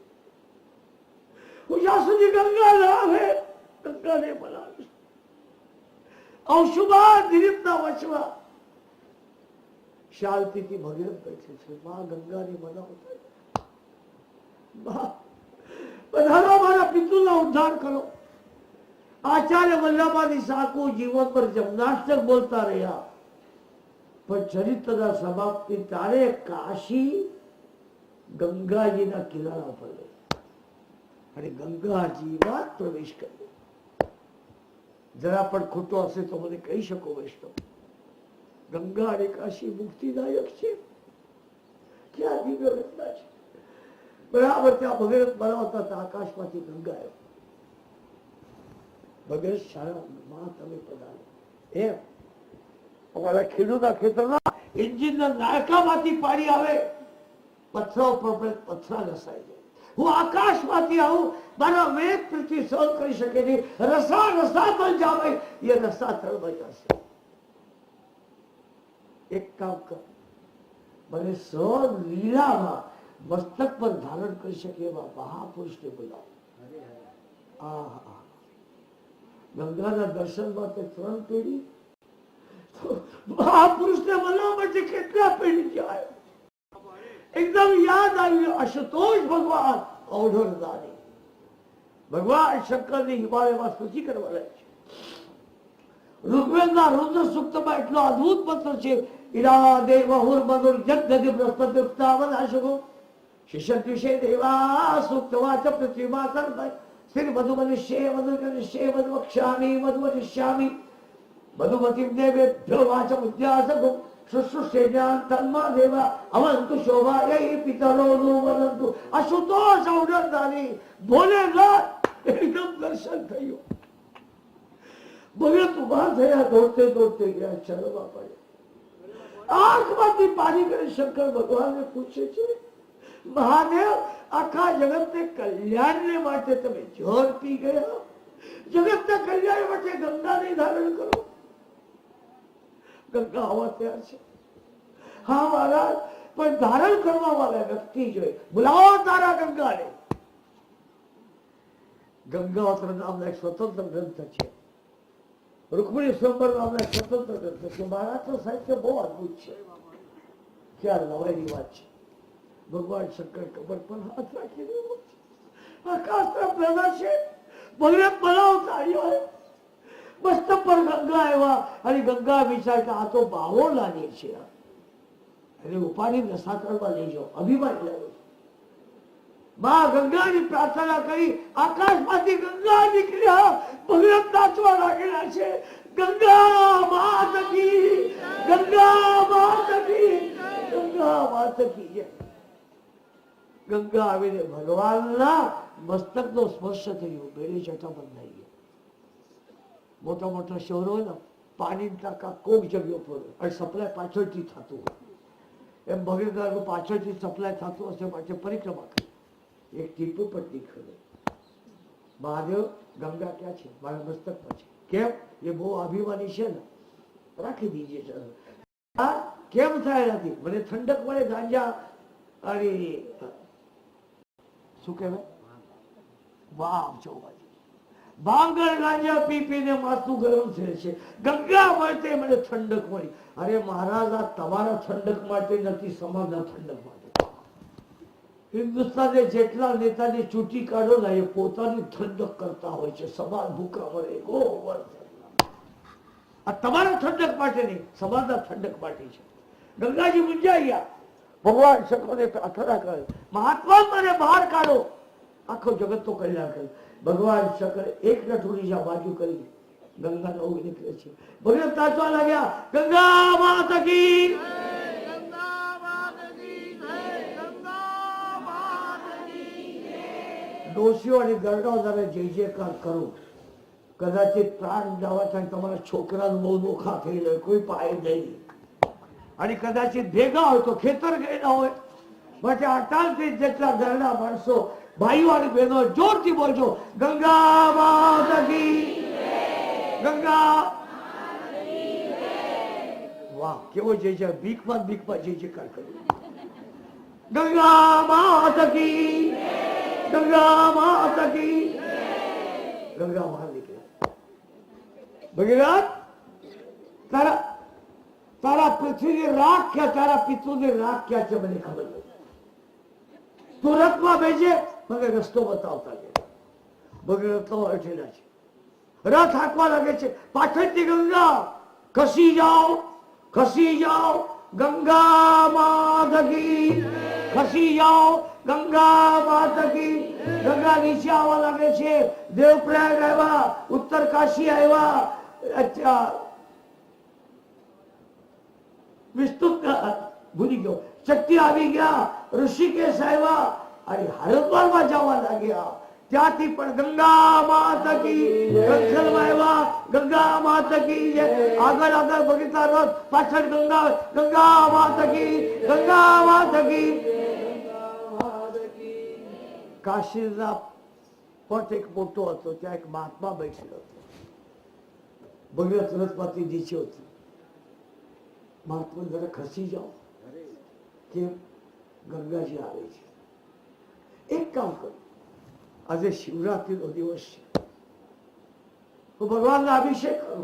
હું જ્યાં સુધી ગંગા ના આવે ગંગાને બોલાવીશ. ઔષુમાન દિલીપના વચમાં શાંતિથી ભગીરથ બેઠે છે. માં ગંગાને બોલાવતા, પધારો, મારા પિતૃના ઉદ્ધાર કરો. આચાર્ય વલ્લભાની સાકુ જીવન પર જમનાષ્ટક બોલતા રહ્યા, પણ ચરિત્રના સમાપ્તિ તારે કાશી ગંગાજીના કિનારા પર ગઈ અને ગંગાજીમાં પ્રવેશ કર્યો. જરા પણ ખોટો હશે તો મને કહી શકો વૈષ્ણવ. ગંગા અને કાશી મુક્તિદાયક છે. ક્યાં દિવ્ય ઘટના છે. બરાબર ત્યાં ભગીરથ બનાવતા હતા, આકાશમાંથી ગંગા આવ્યો. ભગીરથ શાળામાં તમે પધારો. એમ અમારા ખેડૂતના ખેતરના એન્જિનના નાયકામાંથી પાણી આવે, પથરા ઉપર પથરા ઘસાઈ જાય. હું આકાશમાંથી આવું, મારા વેદ પૃથ્વી સહન કરી શકે નહીં. રસા રસા પર જાવે, એ રસા તળમાં જશે. એક કામ કર, મને સહન લીલામાં મસ્તક પર ધારણ કરી શકે એવા મહાપુરુષને બોલાવો. ગંગાના દર્શન માટે 3 પેઢી, મહાપુરુષને બોલાવવા માટે કેટલા પેઢી જાય. એકદમ યાદ આવ્યું, આશુતોષ ભગવાન ઔઢરદાની. ભગવાન શંકરની હિમાલયમાં સ્તુતિ કરવા લાગે છે. ઋગ્વેદના રુદ્ર સૂક્તમાં એટલો અદભુત મંત્ર છે. ઈરા દેવ હુર મનુર જગદગી બૃહસ્પતિ ઉક્તાવનાશકો શિષ્યદ્વિષે દેવા સૂક્તવાચ પૃથ્વી માતર શ્રી મધુમનિષ્યે મધુકનિષ્યે મધુવક્ષ્યામિ મધુવનિષ્યામિ મધુમતીમ દેવેભ્યો વાચમ ઉદ્યાસકો शुश्रूषेण्यां तन्मदेव अवन्तु शोभायै पितरो नो वदन्तु आशुतोष औरंदानी भोलेनाथ एकदम दर्शन થયું ભગત ઉભા થયા દોડતે દોડતે ગયા ચલો બાપા આંખમાંથી પાણી કરી શંકર ભગવાનને પૂછે છે મહાદેવ આખા જગતને કલ્યાણને માટે તમે જોર પી ગયા જગતના કલ્યાણ માટે ગંગાને ધારણ કરો ગંગા આવવા તૈયાર છે હા મહારાજ પણ ધારણ કરવા વાળા વ્યક્તિ જોઈએ બોલાવો તારા ગંગાને ગંગાવત્ર નામના એક સ્વતંત્ર ગ્રંથ છે રૂકમણી સ્વયંવર નામના એક સ્વતંત્ર ગ્રંથ છે મહારાષ્ટ્ર સાહિત્ય બહુ અદભુત છે ક્યાં નવાઈની વાત છે ભગવાન શંકર કબર પર હાથ રાખી આકાશ તરફ નજર છે ભગવાન બનાવતા આવ્યો મસ્ત પર ગંગા આવ્યા અને ગંગા વિચાર કે આ તો બાવો લાગે છે એને ઉપાડી નશા કરવા લઈ જાઓ અભિમાન લાગે માં ગંગાની પ્રાર્થના કરી આકાશમાંથી ગંગા નીકળ્યા ભગવાન નાચવા લાગેલા છે ગંગા માત કી ગંગા માત કી ગંગા માત કી જય ગંગા આવીને ભગવાનના મસ્તકનો સ્પર્શ થયો બેડી જટા બંધાઈ ગયા મોટા મોટા શહેરો ને પાણી ટાંકા કોક જગ્યા પર અને સપ્લાય પાછળથી થતું હોય એમ ભગવાન પાછળથી સપ્લાય થતું હશે માટે પરિક્રમા કરી એક ટીપુ પર દીખડે મહાદેવ ગંગા ક્યાં છે મારા મસ્તક પર છે કેમ એ બહુ અભિમાની છે ને રાખી દીજે કેમ થાય નથી મને ઠંડક મળે ગાંજા અરે શું કહેવાય વાવ ચોબાજી ભાંગર ગાંજા પી પીને માથું ગરમ થાય છે ગંગા માટે મને ઠંડક મળી અરે મહારાજ આ તમારા ઠંડક માટે નથી સમાજના ઠંડક માટે હિન્દુસ્તાને જેટલા નેતાને ચૂંટી કાઢો ને એ પોતાની ઠંડક કરતા હોય છે સમાજ ભૂકા મળે આ તમારા ઠંડક માટે નહીં સમાજના ઠંડક માટે છે ગંગાજી મુંજાઈ ગયા ભગવાન શંકરને પ્રાર્થના કરે મહાત્મા મને બહાર કાઢો આખો જગત તો કલ્યાણ કરે ભગવાન શંકર એક નઠુડી જા બાજુ કરી ગંગા નવું નીકળે છે ભગવાન તાચવા લાગ્યા ગંગા માત કી દોષીઓ અને ગરડાઓને જય જયકાર કરો કદાચિત પ્રાણ જવા થાય તમારા છોકરાનું બહુ નોખા થઈ જાય કોઈ પાય નહીં અને કદાચિત ભેગા હોય તો ખેતર ગયેલા હોય માટે 48 જેટલા ગરડા માણસો ભાઈઓ અને બહેનો જોરથી બોલજો ગંગા માત કી ગંગા વાહ કેવો જય જય ભીખમાં જય જયકાર કરો ગંગા માત કી ગંગા માત કી ગંગા બહાર નીકળે ભગીરથ તારા પૃથ્વીની રાખ ક્યાં તારા પિતૃની રાખ ક્યાં છે મને ખબર નથી તું રથમાં બેસે મને રસ્તો બતાવતા જાય ભગીરથ અઠેલા છે રથ હાંકવા લાગે છે પાછળથી ગંગા ખસી જાઓ ગંગા માત કી ખસી જાઓ ગંગા માત કી ગંગા નીચે આવવા લાગે છે દેવપ્રયાગ આવ્યા ઉત્તર કાશી આવ્યા વિસ્તૃત ભૂલી ગયો શક્તિ આવી ગયા ઋષિકેશ આવ્યા અને હરિદ્વારમાં જવા લાગ્યા ત્યાંથી પણ ગંગા માત કી કંખલમાં આવ્યા ગંગા માત કી આગળ ભગીતા રથ પાછળ ગંગા માત કી કાશીના પટ એક મોટો હતો ત્યાં એક મહાત્મા બેઠેલો હતો ભગવત રથમાંથી નીચે હતો મહાત્મા જરા ખસી જાઓ કેમ ગંગાજી આવે છે એક કામ કરો આજે શિવરાત્રીનો દિવસ છે તો ભગવાનનો અભિષેક કરો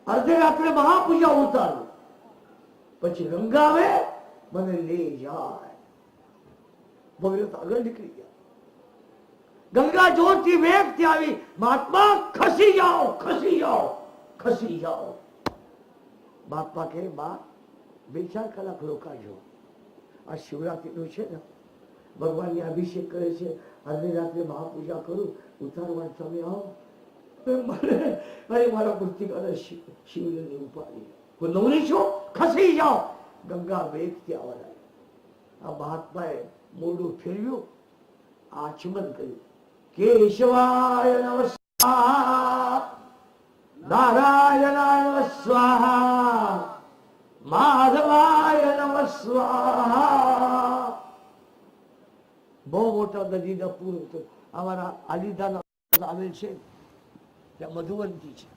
અર્ધે રાત્રે મહાપૂજા ઉતારો પછી ગંગા આવે મને લઈ જાય ભગવત આગળ નીકળી ગયા ગંગા જોરથી વેગથી આવી મહાત્મા ખસી જાઓ મહાત્મા કહે બા 2-4 કલાક રોકાજો આ શિવરાત્રીનું છે ને ભગવાનને અભિષેક કરે છે અડધી રાત્રે મહાપૂજા કરું ઉતારવા તમે આવો મારા મૂર્તિકાના શિવલિંગને ઉપાડી નવરી છો, ખસી જાઓ. ગંગા વેગથી આવવા લાગી. આ મહાત્માએ મોઢું ફેરવ્યું, આચમન કર્યું. કેશવાય નમઃ સ્વાહા, નારાયણાય નમઃ સ્વાહા, માધવાય નમઃ સ્વાહા. બહુ મોટા નદીના પૂર હતો. અમારા આલીદાના આવેલ છે ત્યાં મધુવંતી છે.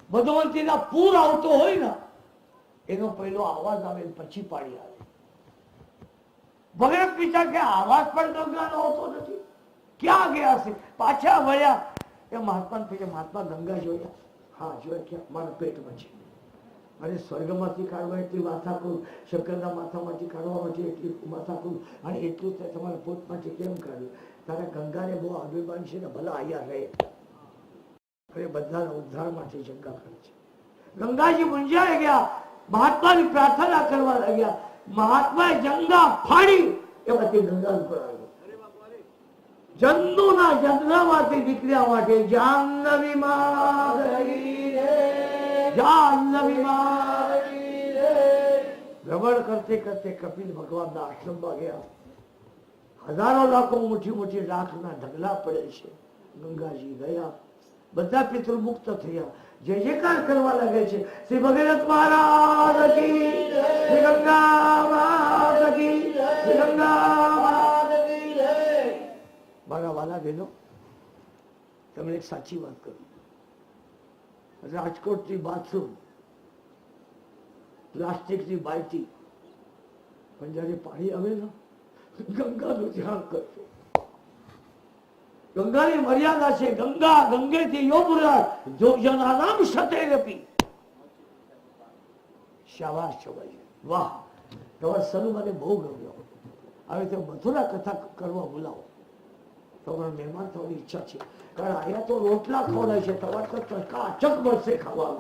મધુવંતીના પૂર આવતો હોય ને એનો પહેલો આવાજ આવે પછી પાણી આવે. ભગત વિચાર કે આવાજ પણ ગંગાનો હોતો નથી, ક્યાં ગયા છે? પાછા વળ્યા. એ મહાત્મા પૂછે, મહાત્મા ગંગા જોયા? હા જોયા. ક્યાં? મારા પેટમાં છે. અને સ્વર્ગમાંથી કાઢવા એટલી માથા કરું, શંકરના માથામાંથી કાઢવા માટે એટલી માથા કરું, અને એટલું તમારા પોતમાંથી કેમ કાઢ્યું? તારા ગંગાને બહુ અભિમાન છે ને, ભલા અહીંયા રહે. અને બધાના ઉદ્ધાર માટે ગંગા કરે છે. ગંગાજી મૂંઝાઈ ગયા, મહાત્માની પ્રાર્થના કરવા લાગ્યા. મહાત્માએ ગંગા ફાડી, એમાંથી ગંગા ઉપર આવ્યો. જંતુના જંગલામાંથી નીકળ્યા માટે જાહ્નવી માં ભ્રમણ કરતે કરતે કપિલ ભગવાનના આશ્રમમાં ગયા. હજારો લાખો મોટી મોટી લાખના ઢગલા પડે છે. ગંગાજી ગયા, બધા પિતૃ મુક્ત થયા. જય જયકાર કરવા લાગે છે. શ્રી ભગીરથ મહારાજ કી, શ્રી ગંગા માત કી, શ્રી ગંગા માત કી જય. મારા વાલા બહેનો, તમને એક સાચી વાત કરું. રાજકોટની બાથરૂમ, પ્લાસ્ટિકની બાલટી, પણ જયારે પાણી આવે ને, ગંગાનું ધ્યાન કરજો. ગંગાની મર્યાદા છે. ગંગા ગંગેથી યોમરાજ જો જનાનામ શતેરપી. શાબાશ છોભાઈ, વાહ, તમારા સર મને બહુ ગમ્યો. હવે તો મથુરા કથા કરવા બોલાવો. તમારા મહેમાન થવાની ઈચ્છા છે, કારણ અહીંયા તો રોટલા ખવડાય છે, તમારે તો ચકાચક મળશે ખાવા.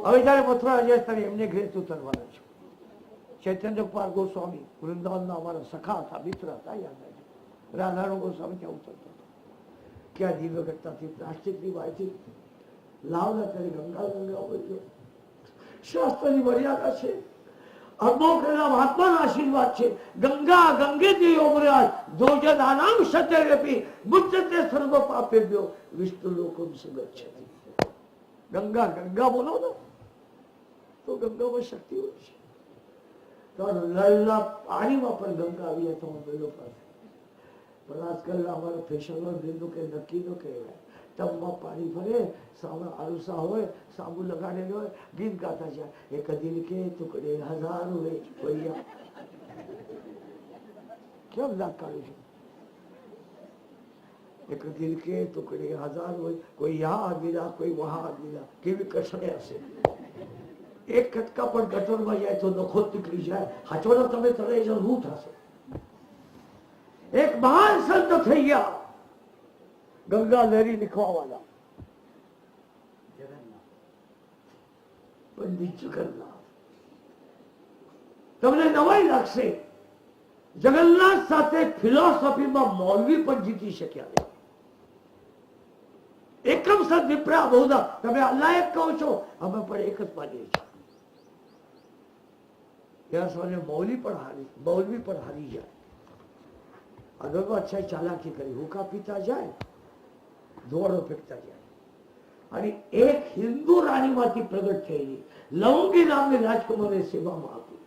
હવે જયારે મથુરા જઈશ ત્યારે એમને ઘરે ઉતરવાના છું. ચૈતન્ય કુમાર ગોસ્વામી વૃંદાવનના અમારા સખા હતા, મિત્ર હતા. યાદ આવે રાધારણ ગોસ્વામી ત્યાં ઉતરતો હતો. ક્યાં દિવ્ય ઘટનાથી પ્લાસ્ટિકની વાયથી લાવના ત્યારે ગંગા ગંગા બોલ્યો. શાસ્ત્રની મર્યાદા છે. અમોકના મહાત્માના આશીર્વાદ છે. ગંગા ગંગેથી યોમરાજ જોજન આનામ શતેરપી મુચ્યતે સર્વ પાપેભ્યો વિષ્ણુ લોકમ સુગચ્છતિ. ગંગા ગંગા બોલો ને તો ગંગામાં શક્તિ હોય છે. તો લલ્લા પાણીમાં પણ ગંગા આવી તો બેલો પાસે. પણ આજકાલ અમારા ફેશનમાં બિંદુ કે નક્કી નો કહેવાય. ટબમાં પાણી ભરે, સામે આરુસા હોય, સાબુ લગાડેલો હોય, ગીત ગાતા જાય. એક દિલ કે ટુકડે હજાર હોય કોઈ કેમ દાંત કાઢું છું? એક દિલ કે ટુકડે હજાર હોય, કોઈ યહાં આદમીરા, કોઈ વહાં આદમીરા. કેવી કસણે હશે. એક કટકા પણ ગટરમાં જાય તો નખો નીકળી જાય. હાચોડો તમે તરે શું થશે? એક મહાન સંત થઈ ગયા ગંગા લહેરી લીખવાવાળા પંડિત જગન્નાથ. તમને નવાઈ લાગશે, જગન્નાથ સાથે ફિલોસોફીમાં મૌલવી પણ જીતી શક્યા નહીં. એકમ સદ વિપ્રા બહુધા. તમે અલાયક કહો છો, અમે પણ એક જ માનીએ છીએ. ત્યાં સુધી મૌલવી પણ હારી જાય. અગરબત છે ચાલાકી કરી, હુકા પીતા જાય, ધોળો ફેંકતા જાય. અને એક હિન્દુ રાણીમાંથી પ્રગટ થયેલી લવંગી નામની રાજકુમારી સેવામાં આપી.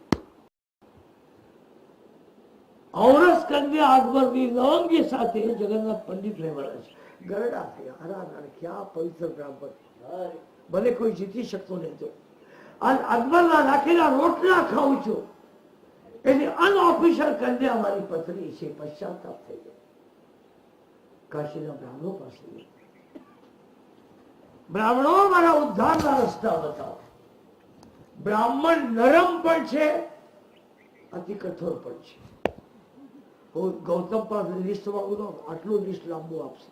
ઔરસ કન્યા અકબરની લવંગી સાથે જગન્નાથ પંડિત રહેવાના છે. ગરડા થયા, હરાના ક્યાં પવિત્ર બ્રાહ્મણ. ભલે કોઈ જીતી શકતો નહોતો. અકબરના રાખેલા રોટલા ખાઉં છું, એની અનઓફિશિયલ કન્યા મારી પત્ની છે. પશ્ચાતાપ થઈ ગયો. કાશીના બ્રાહ્મણો પાસે બ્રાહ્મણો મારા ઉદ્ધારના રસ્તા બતાવો. બ્રાહ્મણ નરમ પણ છે, અતિ કઠોર પણ છે. હું ગૌતમ પાસે લિસ્ટ માંગુ, આટલું લિસ્ટ લાંબુ આપશે.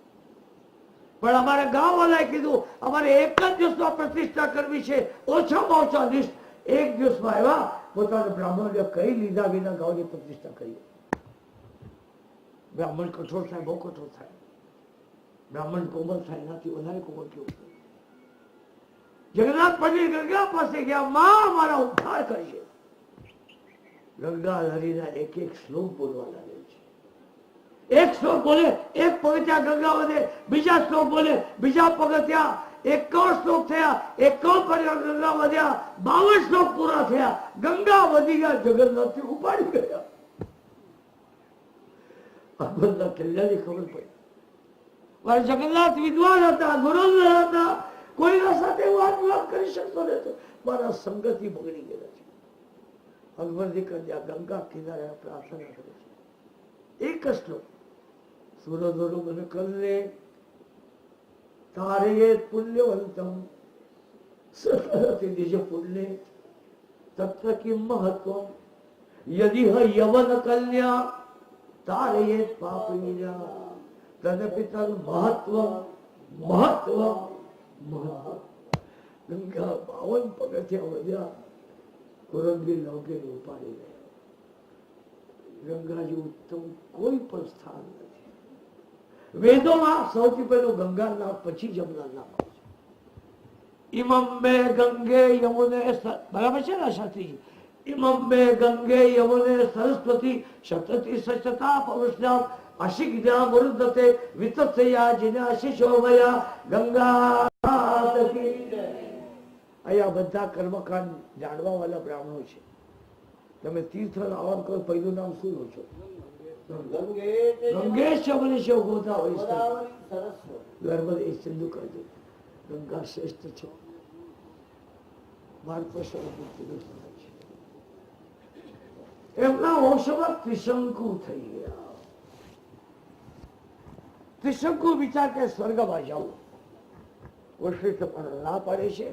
પણ અમારે ગામ વાળાએ કીધું અમારે એક જ દિવસમાં પ્રતિષ્ઠા કરવી છે, ઓછામાં ઓછા લિસ્ટ એક દિવસમાં આવ્યા. પોતાના બ્રાહ્મણ કઈ લીધા વિના ગામની પ્રતિષ્ઠા કરી. બ્રાહ્મણ કઠોર થાય, બહુ કઠોર થાય. બ્રાહ્મણ કોમળ થાય, એનાથી વધારે કોમળ કેવું થાય. જગન્નાથ પંડિત ગંગા પાસે ગયા, માં મારા ઉદ્ધાર કરશે. ગંગા હરિના એક એક શ્લોક બોલવા લાગે છે. એક શ્લોક બોલે, એક પગથિયા ગંગા વધે, બીજા શ્લોક બોલે, બીજા પગથિયા, 51 શ્લોક થયા, 51 પગથિયા ગંગા વધ્યા, 52 શ્લોક પૂરા થયા, ગંગા વધી ગયા, જગન્નાથ ઉપાડી ગયા. આ બધા કલ્યાણની ખબર પડી. મારા જગન્નાથ વિદ્વાન હતા, ગુરુધર હતા, કોઈના સાથે વાત કરી શકતો નતો. મારા સંગતિ બગડી ગયેલા છે. અકબરજી કન્યા ગંગા કિનારે પ્રાર્થના કરે છે. એક શ્લોક, સુરધોરો મને કલ્લે તારે પુણ્યવંતમ દીજે પુણ્ય તત્ર કિમ મહત્વ યદિ યવન કલ્યા તારે પાપીના તદપિ તદ મહત્વ મહત્વ મહત્વ. ગંગા 52 પગથિયા વધ્યા, કુરંગી લોકે ઉપાડી ગયા. ગંગાજી ઉત્તમ કોઈ પણ સ્થાન નથી. વેદોમાં સૌથી પહેલું ગંગા નામ, પછી જમુના નામ આવે છે. ઇમમ મે ગંગે યમુને, બરાબર છે ને શાસ્ત્રીજી? ઇમમ મે ગંગે યમુને સરસ્વતી શતતિ સચતા પરુષનામ અશિગ્ધ્યા વરુદ્ધતે વિતત્સયા જિનાશિશોભયા ગંગા. અહીંયા બધા કર્મકાંડ જાણવા વાળા બ્રાહ્મણો છે. તમે તીર્થ આવામ કરો, પહેલું નામ શું લો છો? ગંગેશ શિવ ગોદા નર્મદે સિંધુ કરજો. ગંગા શ્રેષ્ઠ છે. ભારત એમના વંશમાં ત્રિશંકુ થઈ ગયા. ત્રિશંકુ વિચાર કે સ્વર્ગમાં જાઉં. વશિષ્ઠ પણ ના પાડે છે.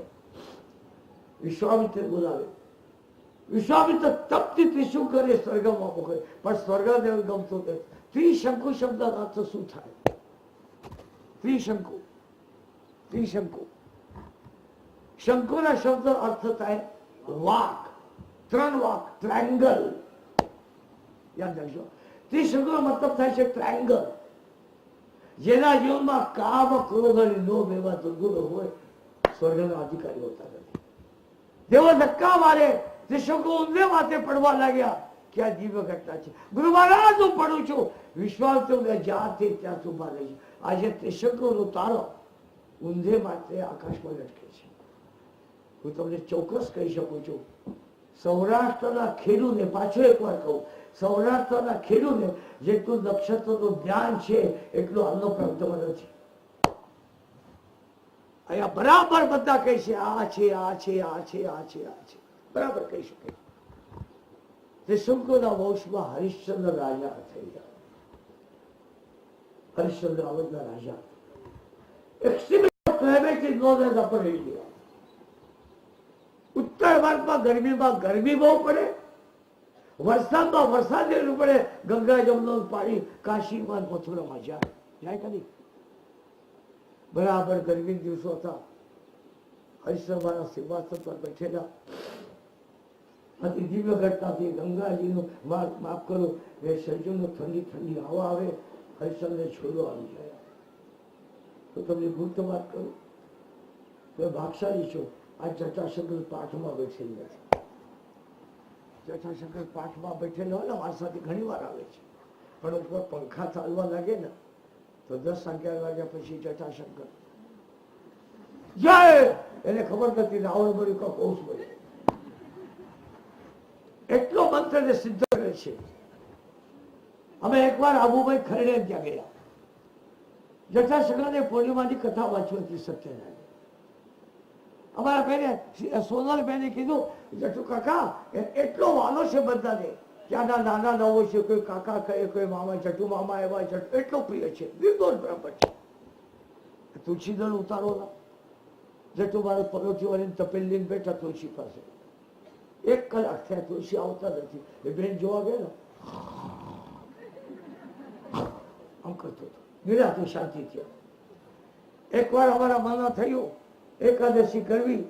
વિશ્વામિત્ર બોલાવે. વિશ્વામિત્ર તપથી ત્રિશંકુને સ્વર્ગમાં મોકલે, પણ સ્વર્ગદેવ ગમતો નથી. ત્રિશંકુ શબ્દ અર્થ શું થાય? ત્રિશંકુ, ત્રિશંકુ શંકુના શબ્દ અર્થ થાય વાક, 3 વાક, ટ્રાયંગલ. યાદ રાખજો, ત્રિશંકુનો મતલબ થાય છે ટ્રાયંગલ. જેના જીવનમાં કામ, ક્રોધ અને લોભ એવા દુર્ગુણો હોય, સ્વર્ગના અધિકારી હોતા નથી. દેવો ધક્કા મારે, ત્રિશંકુ ઊંધે માથે પડવા લાગ્યા. ક્યાં દિવ્ય ઘટના છે. ગુરુ મહારાજ હું પડું છું. વિશ્વામિત્ર જ્યાંથી ત્યાં ઉભા રહે છે. આજે ત્રિશંકુનો તારો ઊંધે માથે આકાશમાં લટકે છે. હું તમને ચોક્કસ કહી શકું છું, સૌરાષ્ટ્રના ખેડૂને, પાછો એકવાર કહું, સૌરાષ્ટ્રના ખેડૂને જેટલું નક્ષત્રનું જ્ઞાન છે એટલું અન્ન પ્રાપ્તમાં નથી. અહીંયા બરાબર બધા કહે છે આ છે, આ છે, આ છે, આ છે, આ છે, બરાબર કહી શકે. ત્રિશંકુના વંશમાં હરિશ્ચંદ્ર રાજા થઈ ગયા. હરિશ્ચંદ્ર અવધના રાજા ઉત્તર ભારતમાં ગરમી બહુ પડે, વરસાદમાં વરસાદ એટલું પડે, ગંગા જમનું પાણી કાશીમાં મથુરામાં જાય કદી. બરાબર ગરમી દિવસો હતા. હરિશ્ચંદ્રના સિંહાસન પર બેઠેલા. અતિ દિવ્ય ઘટનાથી ગંગાજીનું માફ કરો, એ સર્જનો ઠંડી ઠંડી હવા આવે, હરિશ્ચંદ્રને છોડો આવી જાય. તો તમને ગુપ્ત વાત કરું, તો ભાગશાળી છો. આ જટાશંકર પાઠમાં બેઠેલી નથી. જટાશંકર પાઠમાં બેઠેલો હોય ને, મારી સાથે ઘણી વાર આવે છે, પણ ઉપર પંખા ચાલવા લાગે ને તો 10-11 વાગ્યા પછી જટાશંકર જાય. એને ખબર નથી રાવણ બન્યું કે કૌશ બન્યું. એટલો મંત્રને સિદ્ધ કરે છે. અમે એકવાર આબુભાઈ ખરડે ત્યાં ગયા. જટાશંકરને પૂર્ણિમાની કથા વાંચવી હતી સત્યનારાયણ. અમારા બેને સોનલ બેને કીધું, જટુ કાકા એટલો વાલો છે બધાને, ત્યાંના નાના નવો છે, કોઈ કાકા કહે, કોઈ મામા, જટુ મામા એવા, જટુ એટલો પ્રિય છે, નિર્દોષ બ્રાહ્મણ છે. તુલસીદળ ઉતારો ના. જટુ મારે પલોઠી વાળીને તપેલ લઈને બેઠા તુલસી પાસે. 1 કલાક થયા, તુલસી આવતા નથી. એ બેન જોવા ગયા ને, આમ કરતો હતો. નિરાતું શાંતિ થયા. એકવાર અમારા મનમાં થયું એકાદશી કરવી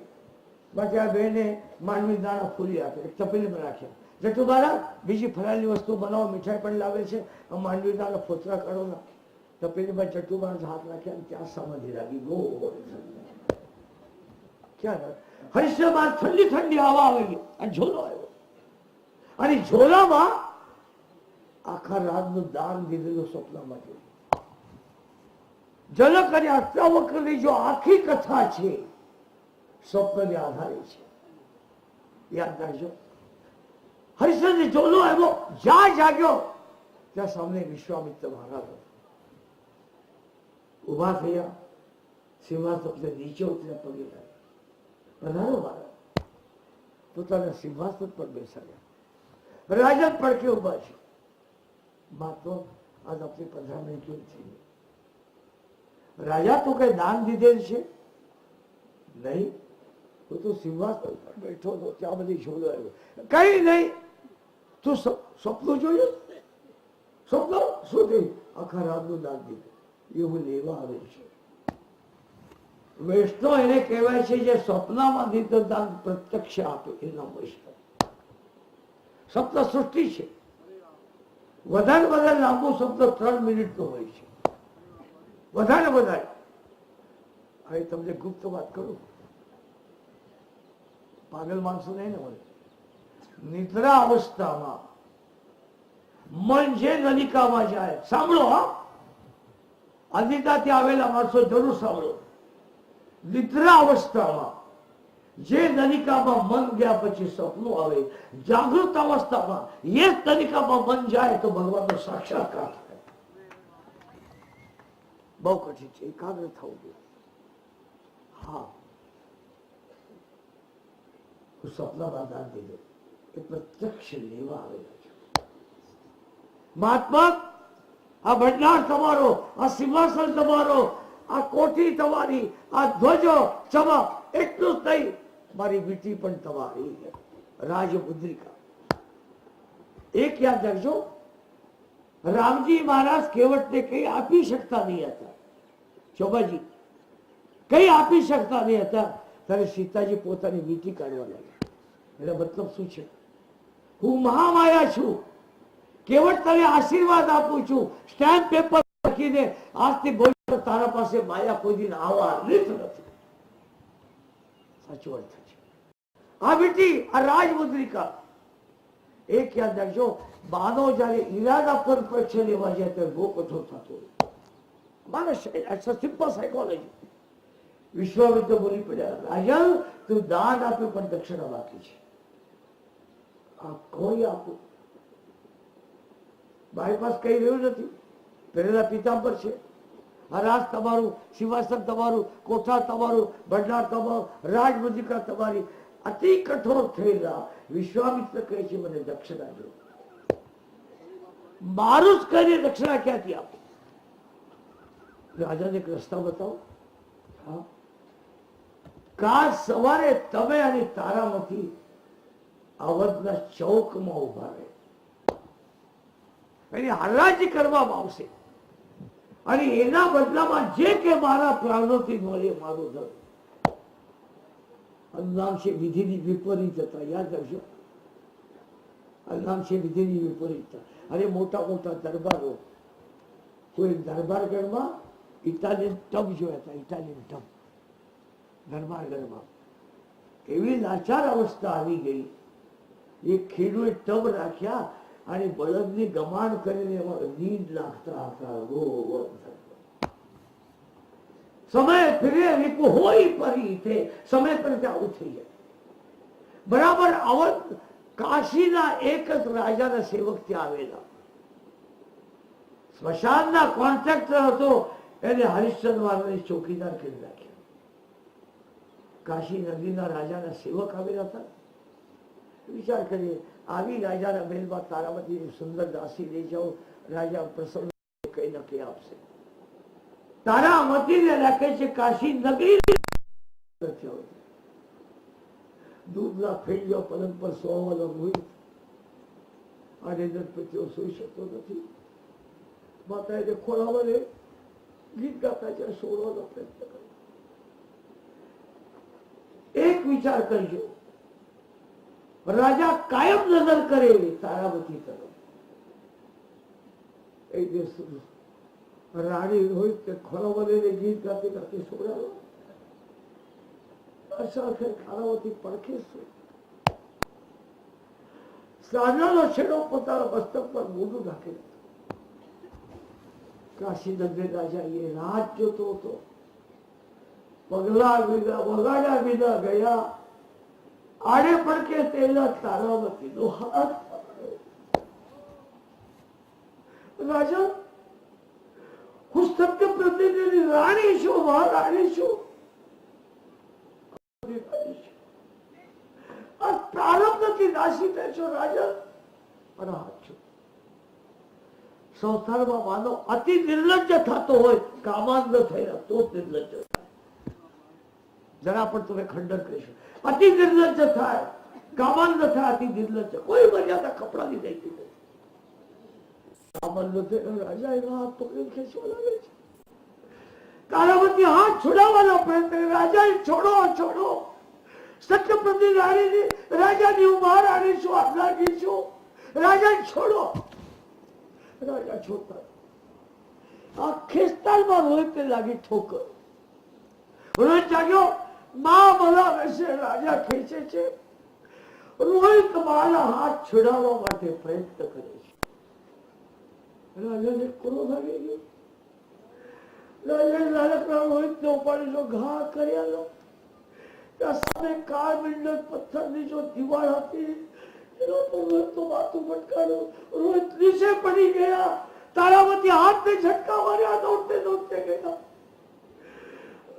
માટે આ બેને માંડવી દાણા ફૂલી આપે, એક તપેલીમાં રાખ્યા. જટુ મારા બીજી ફરાળની વસ્તુ બનાવો, મીઠાઈ પણ લાવે છે, માંડવી દાણા ફોતરા કાઢો ના. તપેલીમાં જટુ મારા હાથ રાખ્યા, ત્યાં સમાધિ લાગી. ગો ક્યાં હરિશ્ચંદ્ર ઠંડી ઠંડી હવા આવેલી અને ઝોલો આવ્યો અને ઝોલામાં આખા રાતનું દાન દીધેલું સ્વપ્નમાં જોયું. જનક અને અષ્ટાવક્રની જો આખી કથા છે સ્વપ્નને આધારે છે. યાદ રાખજો. હરિશ્ચંદ્ર ઝોલો આવ્યો, જ્યાં જાગ્યો ત્યાં સામે વિશ્વામિત્ર મહારાજ ઉભા થયા. સિંહાસન નીચે ઉતર્યા, પગે લાગ્યા. પધારો મહારાજ. પોતાના સિંહાસન પર બેસાડ્યા. રાજા પડકે ઉભા છે. મહાત્મા આજ આપણી પધરામણી કેમ થઈ? રાજા તો કઈ દાન દીધેલ છે નહીં. હું તો સિંહાસન પર બેઠો હતો, ત્યાં બધી ઝોલો આવ્યો. કઈ નહીં, તું સ્વપ્ન જોયું? સ્વપ્ન શું થયું? આખા રાતનું દાન દીધું. એવું લેવા આવે છે. વૈષ્ણવ એને કહેવાય છે જે સ્વપ્નમાં દીધું દાન પ્રત્યક્ષ આપે, એના વૈષ્ણવ. સ્વપ્ન સૃષ્ટિ છે. વધારે વધારે લાંબુ શબ્દ 3 મિનિટનો હોય છે. વધારે વધારે. હવે તમને ગુપ્ત વાત કરું, પાગલ માણસો નહીં ને મળે. નિદ્રા અવસ્થામાં મન જે નલિકામાં જાય, સાંભળો હા, આદિતાથી આવેલા માણસો જરૂર સાંભળો. નિદ્રા અવસ્થામાં જે નલિકામાં મન ગયા પછી સપનું આવે, જાગૃત અવસ્થામાં એ નલિકામાં મન જાય તો ભગવાનનો સાક્ષાત્કાર થાય. બહુ કઠિન છે, એકાગ્ર થવું જોઈએ. હા, હું સપનામાં દાન દીધું એ પ્રત્યક્ષ લેવા આવેલા છે. મહાત્મા, આ ભંડાર તમારો, આ સિંહાસન તમારો, આ કોઠી તમારી, આ ધ્વજો ચમક, એટલું જ નહીં, મારી વીટી પણ તમારી. રાજમુદ્રિકા. એક યાદ રાખજો, રામજી મહારાજ કેવટને કઈ આપી શકતા નહીં હતા. ચોબાજી કઈ આપી શકતા નહીં હતા. ત્યારે સીતાજી પોતાની વીટી કાઢવા લાગ્યા. એનો મતલબ શું છે? હું મહામાયા છું, કેવટ તને આશીર્વાદ આપું છું. સ્ટેમ્પ પેપર લખીને આજથી બોલ, તારા પાસે માયા કોઈ દિન આવવા રીત નથી. સાચો અર્થ છે. આ વીટી, આ રાજમુદ્રિકા. એક યાદ રાખજો, બાનો જયારે ઈરાદા પર પરીક્ષા લેવા જાય ત્યારે બહુ કઠોર થતો હોય. માણસ સિમ્પલ સાયકોલોજી. વિશ્વામિત્ર બોલી પડ્યા, રાજન તું દાન આપ્યું પણ દક્ષિણા બાકી છે. આ કોઈ આપું? મારી પાસે કઈ રહ્યું નથી. પહેરેલા પિતાંબર છે. આ રાજ તમારું, સિંહાસન તમારું, કોઠા તમારું, ભંડાર તમારું, રાજમુદ્રિકા તમારી. અતિ કઠોર થયેલા વિશ્વામિત્ર કહે છે મને દક્ષિણા જો. મારું જ કરીને દક્ષિણા ક્યાંથી આપું? રાજાને એક રસ્તા બતાવો. હા, કાલ સવારે તમે અને તારામાંથી અવધના ચોકમાં ઉભા રહે, એની હરાજી કરવામાં આવશે અને એના બદલામાં જે કે મારા પ્રાણોથી મળે મારું ધર્મ. નામ છે વિધિની વિપરીતતા. યાદ રાખજો, નામ છે વિધિની વિપરીતતા. અને મોટા મોટા દરબારો, કોઈ દરબારગઢમાં ઇટાલિયન ટબ જોયા હતા. ઇટાલિયન ટબ દરબારગઢમાં એવી લાચાર અવસ્થા આવી ગઈ. એ ખેડૂએ ટબ રાખ્યા અને બળદની ગમાણ કરીને નીંદ નાખતા હતા. સમય ફિરે રીપુ હોય પરી તે સમય પર આવું થઈ જાય. બરાબર અવધ કાશીના એક જ રાજાના સેવક ત્યાં આવેલા. સ્મશાનના કોન્ટ્રાક્ટર હતો, એને હરિશ્ચંદ્ર મહારાજને ચોકીદાર કરી રાખ્યા. કાશી નગરીના રાજાના સેવક આવેલા હતા. વિચાર કરીએ, આવી રાજાના મહેલમાં તારામતી સુંદર દાસી લઈ જાઓ, રાજા પ્રસન્ન કઈ ન કઈ આપશે. તારામતીને રાખે છે કાશી નગરી. દૂધના ફેલ્યો પલંગ પર સોવાનો હોય અને દંપતીઓ સુઈ શકતો નથી. માતા એને ખોલાવાને ગીત ગાતા છે, છોડવાનો પ્રયત્ન કરે. એક વિચાર કરજો, રાજા કાયમ નજર કરે તારામતી તરફ. એક દિવસ રાણી હોય તે ખોલાવાને ગીત ગાતી ગાતી છોડાવો. તારાવતી પડખે શું સાંજનો છેડો પોતાના મસ્તક પર મોઢું રાખે. કાશી નગર રાજા એ રાત જોતો હતો. પગલા વગાડ્યા વિના ગયા. આડે પડકે તેના તારાવતીનો હાથ રાજા, હું સત્ય પ્રતિનિધિ રાણી છું, મહારાણી છું. આ પ્રારંભ નથી નાસી છો રાજા, અનાથ છું. સંસારમાં માનો અતિ નિર્લજ્જ થતો હોય, કામાંધ થયા તો નિર્લજ્જ થાય. જરા પણ તમે ખંડન કરીશું. અતિ નિર્લજ્જ થાય, કામાંધ થાય, અતિ નિર્લજ્જ, કોઈ મર્યાદા કપડાની નહીં દીધી. કામાંધ થયો રાજા એનો હાથ પકડી ખેંચવા લાગે છે. તારાવતી હાથ છોડાવવાનો પ્રયત્ન, રાજા છોડો છોડો. સત્ય પ્રતિ રાણીની, રાજાની હું મહારાણી છું, અપરાધી છું, રાજા છોડો. રાજા છોડતા આ ખેસ્તાનમાં રોહિતને લાગી ઠોકર. રોહિત જાગ્યો, માં બોલાવે છે, રાજા ખેંચે છે. રોહિત મારા હાથ છોડાવવા માટે પ્રયત્ન કરે છે. રાજાને ક્રોધ આવી ગયો. રાજાએ નાનકડા રોહિતને ઉપાડી ઘા કર્યા. સામે કાળમિંડક પથ્થરની જો દીવાલ હતી, એનો તો રોહિતનું માથું ભટકાયું. રોહિત નીચે પડી ગયા. તારાવતી હાથને ઝટકા માર્યા, દોડતે દોડતે ગયા.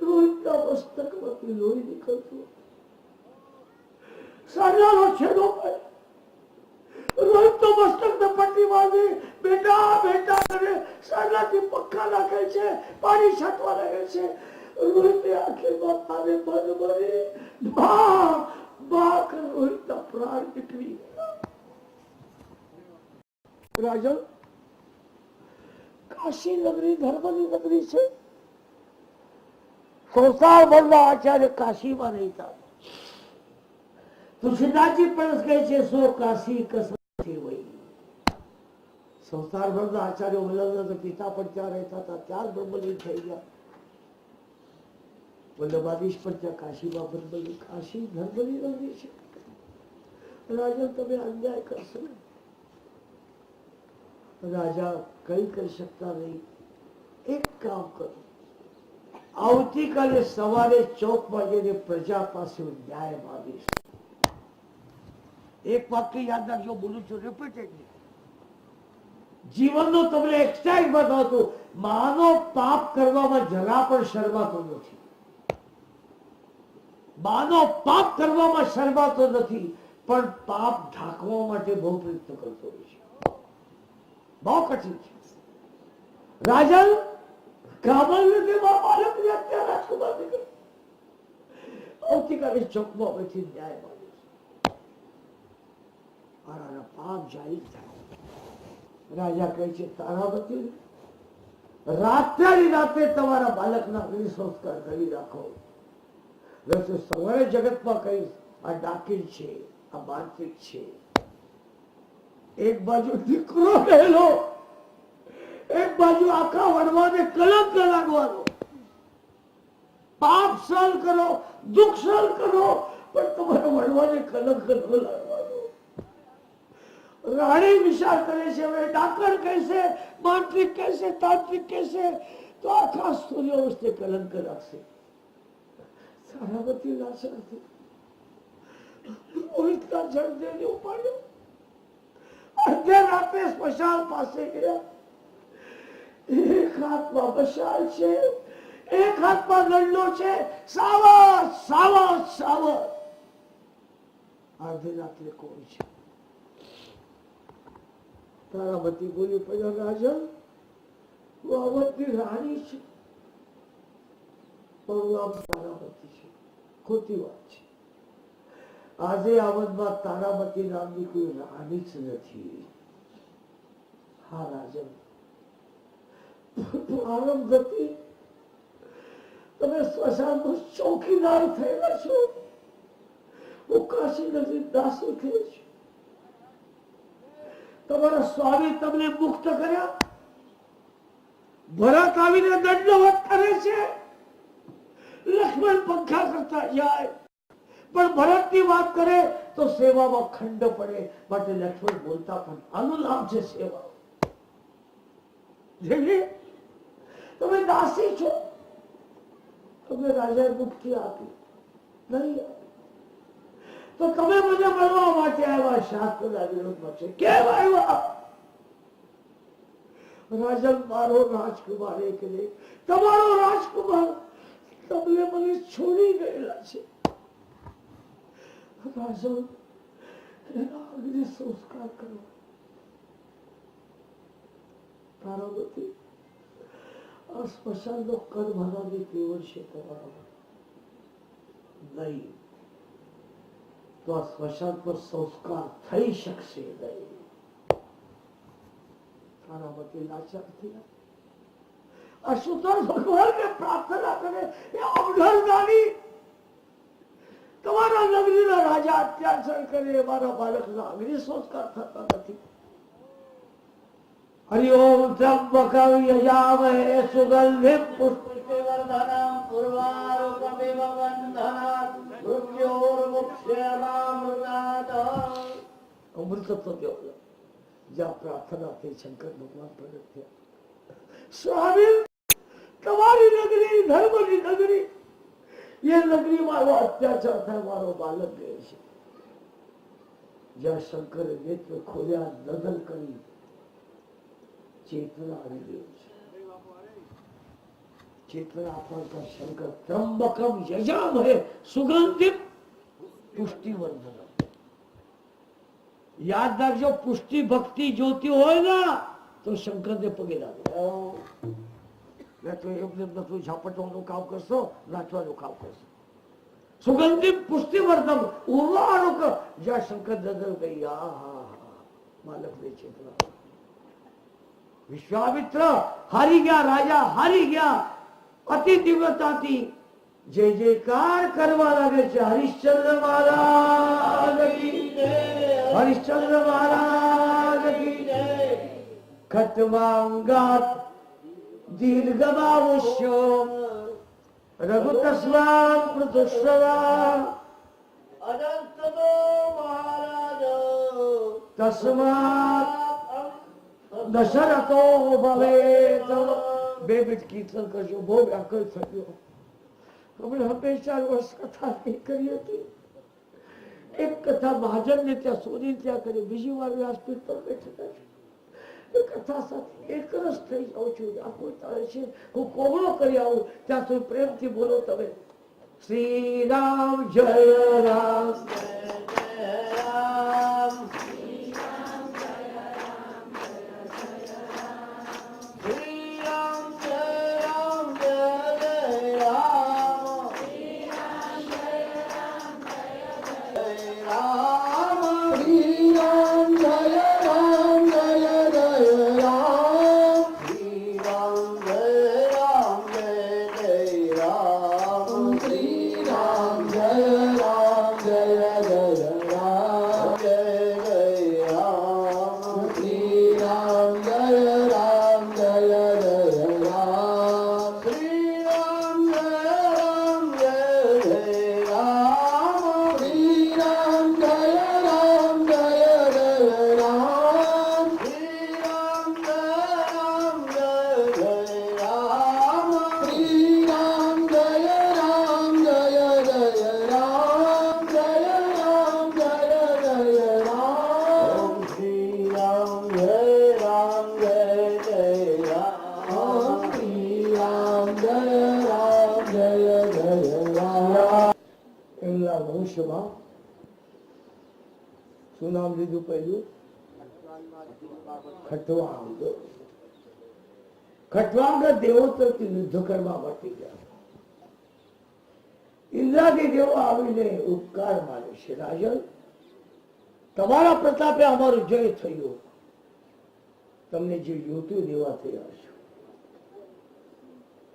રોહિતના મસ્તકમાંથી લોહી નીકળતું. સાંજાનો છેડો પડ્યો. રોહિત તો મસ્તકને પટ્ટી બાંધી બેટા બેટા કરે. સાંજાથી પંખા નાખે છે, પાણી છાંટવા લાગે છે. રોહિતે આંખમાં પાને બંધ ભરી બા બા કર રોહિતના પ્રાણ નીકળી ગયા. રાજન, કાશી નગરી ધર્મની નગરી છે. સંસાર ભરના આચાર્ય કાશીમાં રહેતા. તુલસીદાસજી પણ કહે છે, સો કાશી કસરથી વહી. સંસાર ભરના આચાર્યો મળ્યા, પિતા પણ ત્યાં રહેતા હતા, ત્યાં બ્રહ્મલીન થઈ ગયા. વલ્લભાધીશ પણ ત્યાં કાશીમાં બ્રહ્મલીન. કાશી ધર્મની નગરી છે. રાજા તમે અન્યાય કરશો. રાજા કઈ કરી શકતા નહીં. એક કામ કરો, આવતીકાલે સવારે 4 વાગે પ્રજા પાસે ન્યાય માંગીશ. એક વાક્ય યાદ રાખજો, બોલું છું રિપીટેડલી. જીવનનો તમને એક્સાઇટ બતાવતું, માનો પાપ કરવામાં જરા પણ શરમાતો નથી. માનો પાપ કરવામાં શરમાતો નથી, પણ પાપ ઢાંકવા માટે બહુ પ્રયત્ન કરતો હોય છે. બહુ કઠિન છે. રાજા આવતીકાલે ચોકમાં બેઠી ન્યાય માંગીશ. મારા પાપ જાહેર થાય. રાજા કહે છે, તારાવતી રાત્રે તમારા બાળકના સંસ્કાર કરી રાખો. સવારે જગતમાં કહીશ આ ડાકીર છે, આ માનસિક છે. એક બાજુ દીકરો રહેલો, એક બાજુ આખા વડવાને કલંક લાગવાનો. પાપ સહન કરો, દુઃખ સહન કરો, પણ તમારા વડવાને કલંક ન લાગવાનો. રાણી વિચાર કરે છે, હવે ડાકર કહેશે, માંત્રિક કહેશે, તાંત્રિક કહેશે, તો આખા સૂર્યવંશને કલંક રાખશે. તારાવતી નાશા હતી. રોહિતના જળદેવને ઉપાડ્યો. અડધે રાતે સ્મશાન પાસે ગયા. એક હાથમાં મશાલ છે, એક હાથમાં દંડો છે. સાવધ સાવધ સાવધ. અડધી રાત્રે કોઈ છે. તારાવતી બોલી, પડ્યો રાજા, હું અવધની રાણી છું, પણ નામ તારાવતી છે. ખોટી વાત છે. આજે આવનમાં તારાવતી નામની કોઈ રાણી જ નથી. હા રાજન, પ્રારંભથી તમે સ્મશાનનો ચોકીદાર થયેલા છો. હું કાશી નગરી દાસી થઈ છું. તમારા સ્વામી તમને મુક્ત કર્યા. ભરત આવીને દંડવત કરે છે. લક્ષ્મણ પંખા કરતા જાય. પણ ભરતની વાત કરે તો સેવામાં ખંડ પડે. માટે લક્ષ્મણ બોલતા પણ આનું નામ છે સેવા. તમે દાસી છો, તમે રાજાએ મુક્તિ આપી નહીં, તો તમે મને મળવા માટે આવ્યા, શાસ્ત્રના વિરોધમાં છે. કેમ આવ્યા? રાજન મારો રાજકુમાર એક નહીં, તમારો રાજકુમાર તમને મને છોડી ગયેલા છે. રાજન એના અગ્નિ સંસ્કાર કરો. તારાવતી આ સ્મશાનનો કદ ભરવાની કેવળ છે તમારા નહીં, તો આ સ્મશાન પર સંસ્કાર થઈ શકશે નહીં. તારાવતી લાચાર થયા. અશુતોષ ભગવાનને પ્રાર્થના કરે, એ અવઢળદાની તમારા નગરીના રાજા અત્યાચાર કરે, મારા બાળકના અગ્નિ સંસ્કાર થતા નથી. हरि ओम त्र्यंबकं यजामहे सुगंधिं पुष्टिवर्धनं उर्वारुकमिव बन्धनात् मृत्योर्मुक्ष्यमामृतात्. अमृतत्व केवल ज्या प्रार्थना थी शंकर भगवान प्रगट થયા. स्वामी તમારી નગરી ધર્મની નગરી, એ નગરી મારો અત્યાચાર થાય, મારો બાલક ગયો છે. જ્યાં શંકરે નેત્ર ખોલ્યા, નજર કરી, चेतना આવી ગયું છે. चेतना આપતા શંકર ત્રંબકમ યજામહે સુગંધિમ પુષ્ટિવર્ધનમ. યાદ રાખજો, પુષ્ટિ ભક્તિ જોતી હોય ને તો શંકર ને પગે લાગો. મેં તો એમને બધું ઝાપટવાનું કામ કરશો, નાચવાનું કામ કરશો. સુગંધિમ પુષ્ટિવર્ધનમ ઉર્વારુક, જ્યાં શંકર નજર ગઈ, હા હા હા, બાલક ને ચેતના. વિશ્વામિત્ર હારી ગયા, રાજા હારી ગયા. અતિ દિવ્યતાથી જય જયકાર કરવા લાગે છે. હરિશ્ચંદ્ર મહારાજ કી જય, હરિશ્ચંદ્ર મહારાજ કી જય. ખટ્વાંગાત દીર્ઘમાવુષ્યો રઘુતસ્વામ પ્રતુષ્ટવા અનંતો મહારાજ તસ્માત દશરથો ભવેત. બે મિનિટ કીર્તન કરજો, બહુ વ્યાકળ થયો. આપણે હંમેશા વર્ષ કથા નહીં કરી હતી. એક કથા મહાજનને ત્યાં સોની ત્યાં કરી, બીજી વાર વ્યાસપીઠ પર બેઠેલા છે. એ કથા સાથે એક રસ થઈ જાઉં છું. આ કોઈ તારે છે હું કોગળો કરી આવું, ત્યાં સુધી પ્રેમથી બોલો તમે. શ્રી રામ જય રામ જય રામ. શું નામ લીધું પહેલું? ખટ્વાંગ. ખટ્વાંગ દેવોત્તરથી યુદ્ધ કરવા માટે ગયા. ઇન્દ્રાદી દેવો આવીને ઉપકાર માને છે. રાજન, તમારા પ્રતાપે અમારો જય થયો, તમને જે જોતું દેવા થયા છે.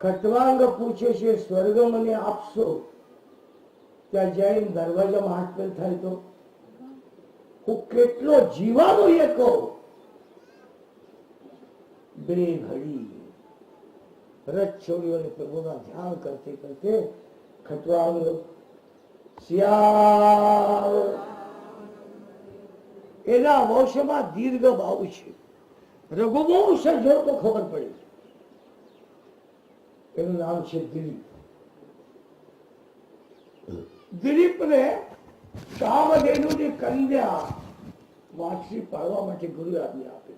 ખટ્વાંગ પૂછે છે, સ્વર્ગ મને આપશો? ત્યાં જઈને દરવાજામાં હાથ પેલ થાય તો હું કેટલો જીવાનો એ કહું. બે ઘડી રથ છોડ્યો અને પ્રભુના ધ્યાન કરતે કરતે ખટ્વાંગ એના વંશમાં દીર્ઘ ભાવ છે. રઘુવંશ જો તો ખબર પડે. એનું નામ છે દિલીપ. દિલીપને કામધેનુની કન્યા વાછરી પાડવા માટે ગુરુ આજ્ઞા આપી.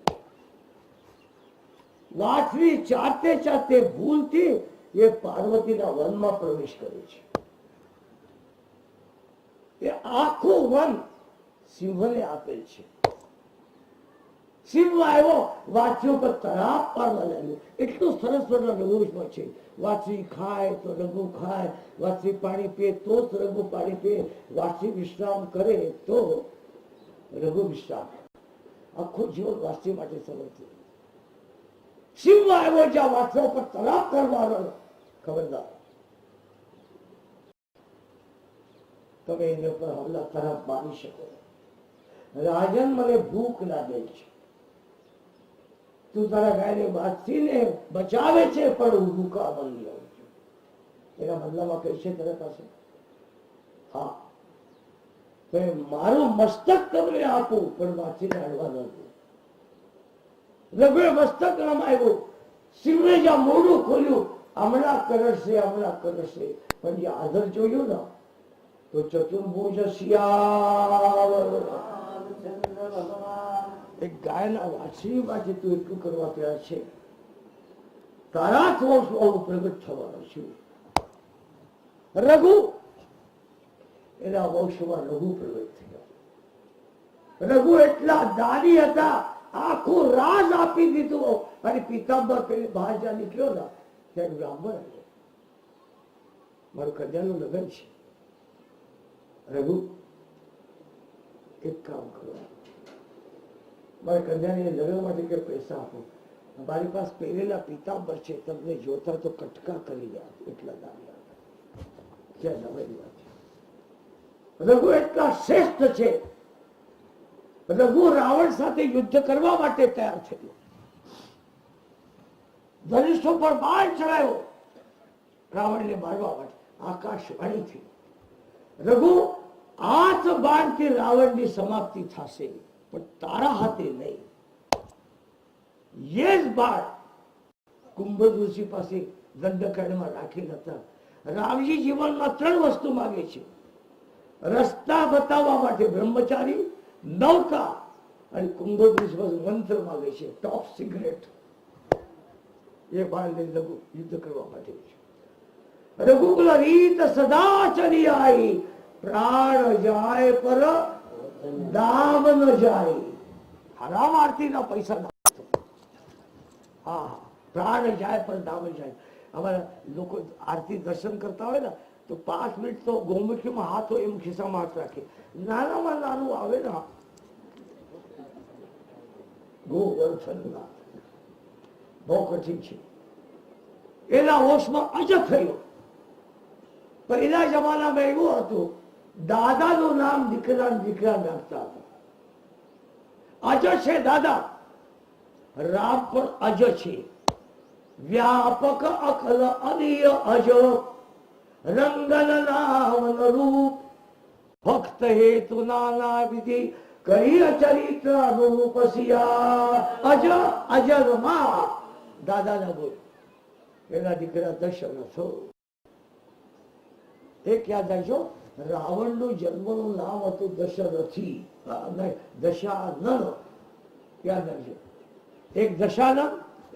વાછરી ચાતે ચાતે ભૂલથી એ પાર્વતીના વનમાં પ્રવેશ કરે છે. એ આખું વન સિંહને આપેલ છે. સિંહ આવ્યો, વાછરીઓ પર તરાપ પાડવા લાગ્યો. એટલું સરસ રઘુવંશમાં છે. વાછરી ખાય તો રઘુ ખાય, વાછરી પાણી પીએ તો જ રઘુ પાણી પીએ, વાછરી વિશ્રામ કરે તો રઘુ વિશ્રામ. આખું જીવન વાછરી માટે સમર્પિત. સિંહ આવ્યો જ્યાં વાછરીઓ પર તરાપ કરવાનો, ખબરદાર તમે એની ઉપર હમલા તરફ મારી શકો. રાજન, મને ભૂખ લાગે છે, તું તારા ગાયને વાછરીને બચાવે છે પણ હું ભૂખા બની આવું છું. એના બદલામાં કઈ છે તારા પાસે? હા, તો મારું મસ્તક તમને આપું પણ વાછરીને અડવા ન દઉં. રઘુએ મસ્તક રમાયું. સિંહે જ્યાં મોઢું ખોલ્યું, હમણાં કરશે પણ જે આદર જોયું ને તો ચતુર્ભુજ શિયાળ. એક ગાયના વાછરી માટે તું એટલું કરવા તૈયાર છે, તારા જ વંશમાં હું પ્રગટ થવાનો છું. રઘુ, એના વંશમાં રઘુ પ્રગટ થયો. રઘુ એટલા દાની હતા, આખું રાજ આપી દીધું. અને પિતાંબર પેલી બહાર જ્યાં નીકળ્યો ને ત્યાં બ્રાહ્મણ આવ્યો, મારું કન્યાનું લગ્ન છે. રઘુ, એક કામ કરો, મારી કન્યાને લગ્ન માટે કે પૈસા આપો. મારી પાસે પહેરેલા પિતાંબર છે, તમને જોતા તો કટકા કરી ગયા. એટલા દાન ક્યાં નવાઈ વાત છે. રઘુ એટલા શ્રેષ્ઠ છે. રઘુ રાવણ સાથે યુદ્ધ કરવા માટે તૈયાર થયો. ધનુષ્ય પર બાણ ચડાયો રાવણને મારવા માટે. આકાશવાણી થઈ, રઘુ આઠ બાણથી રાવણની સમાપ્તિ થશે પણ તારા હાથે નહીં. એ જ બાણ કુંભ ઋષિ પાસે દંડકાંડમાં રાખેલા હતા. રામજી જીવનમાં 3 વસ્તુ માંગે છે: રસ્તા બતાવવા માટે બ્રહ્મચારી, નૌકા અને કુંભ ઋષિ પાસે મંત્ર માંગે છે, ટોપ સિક્રેટ. એ બાણ લઈ રઘુ યુદ્ધ કરવા માટે છે. રઘુકુલ રીત સદા ચલી આઈ, પ્રાણ જાય પર દામ ન જાય. હરામ આરતી ના પૈસા ના. હા, પ્રાણ જાય પર દામ જાય. અમારા લોકો આરતી દર્શન કરતા હોય ને તો 5 મિનિટ તો ગોમુખીમાં હાથ હોય એમ ખિસ્સામાં હાથ રાખે. નાનામાં નાનું આવે ને ગોવર્ધન, બહુ કઠિન છે. એના હોશમાં અજ થયો. પહેલા જમાનામાં એવું હતું, દાદાનું નામ દીકરા નાખતા હતા. અજ છે દાદા, રામ પણ અજ છે. વ્યાપક અખલ અનિય અજ, રંગન નામ રૂપ, ભક્ત હેતુ નાના વિધિ, કઈ ચરિત્ર અનુરૂપ સિયા. અજ અજરમાં દાદાના બોલ. એના દીકરા દશરથ. એક યાદ રાખજો, રાવણનું જન્મનું નામ હતું દશરથી, દશાનન. યાદ રાખજો, એક દશાનન,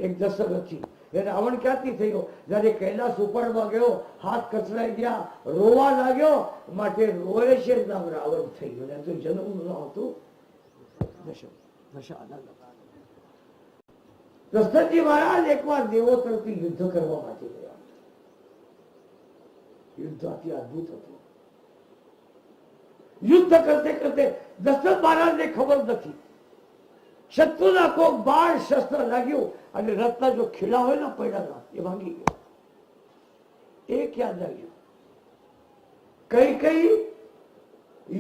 એક દશરથી. એ રાવણ ક્યાંથી થયો? જયારે કૈલાસ ઉપાડવા ગયો, હાથ કચરાઈ ગયા, રોવા લાગ્યો, માટે રોએ છે નામ રાવણ થઈ ગયો. તો જન્મનું નામ હતું દશાનન. દશરથજી મહારાજ એકવાર દેવો તરફથી યુદ્ધ કરવા માટે ગયા. યુદ્ધ અતિ અદભુત હતું. યુદ્ધ કરતે કરતે દશરથ મહારાજને ખબર નથી, શત્રુના કોક બાણ શસ્ત્ર લાગ્યું અને રથના જો ખીલા હોય ને પડ્યા એ ભાંગી ગયો. એક યાદ આવ્યું, કઈ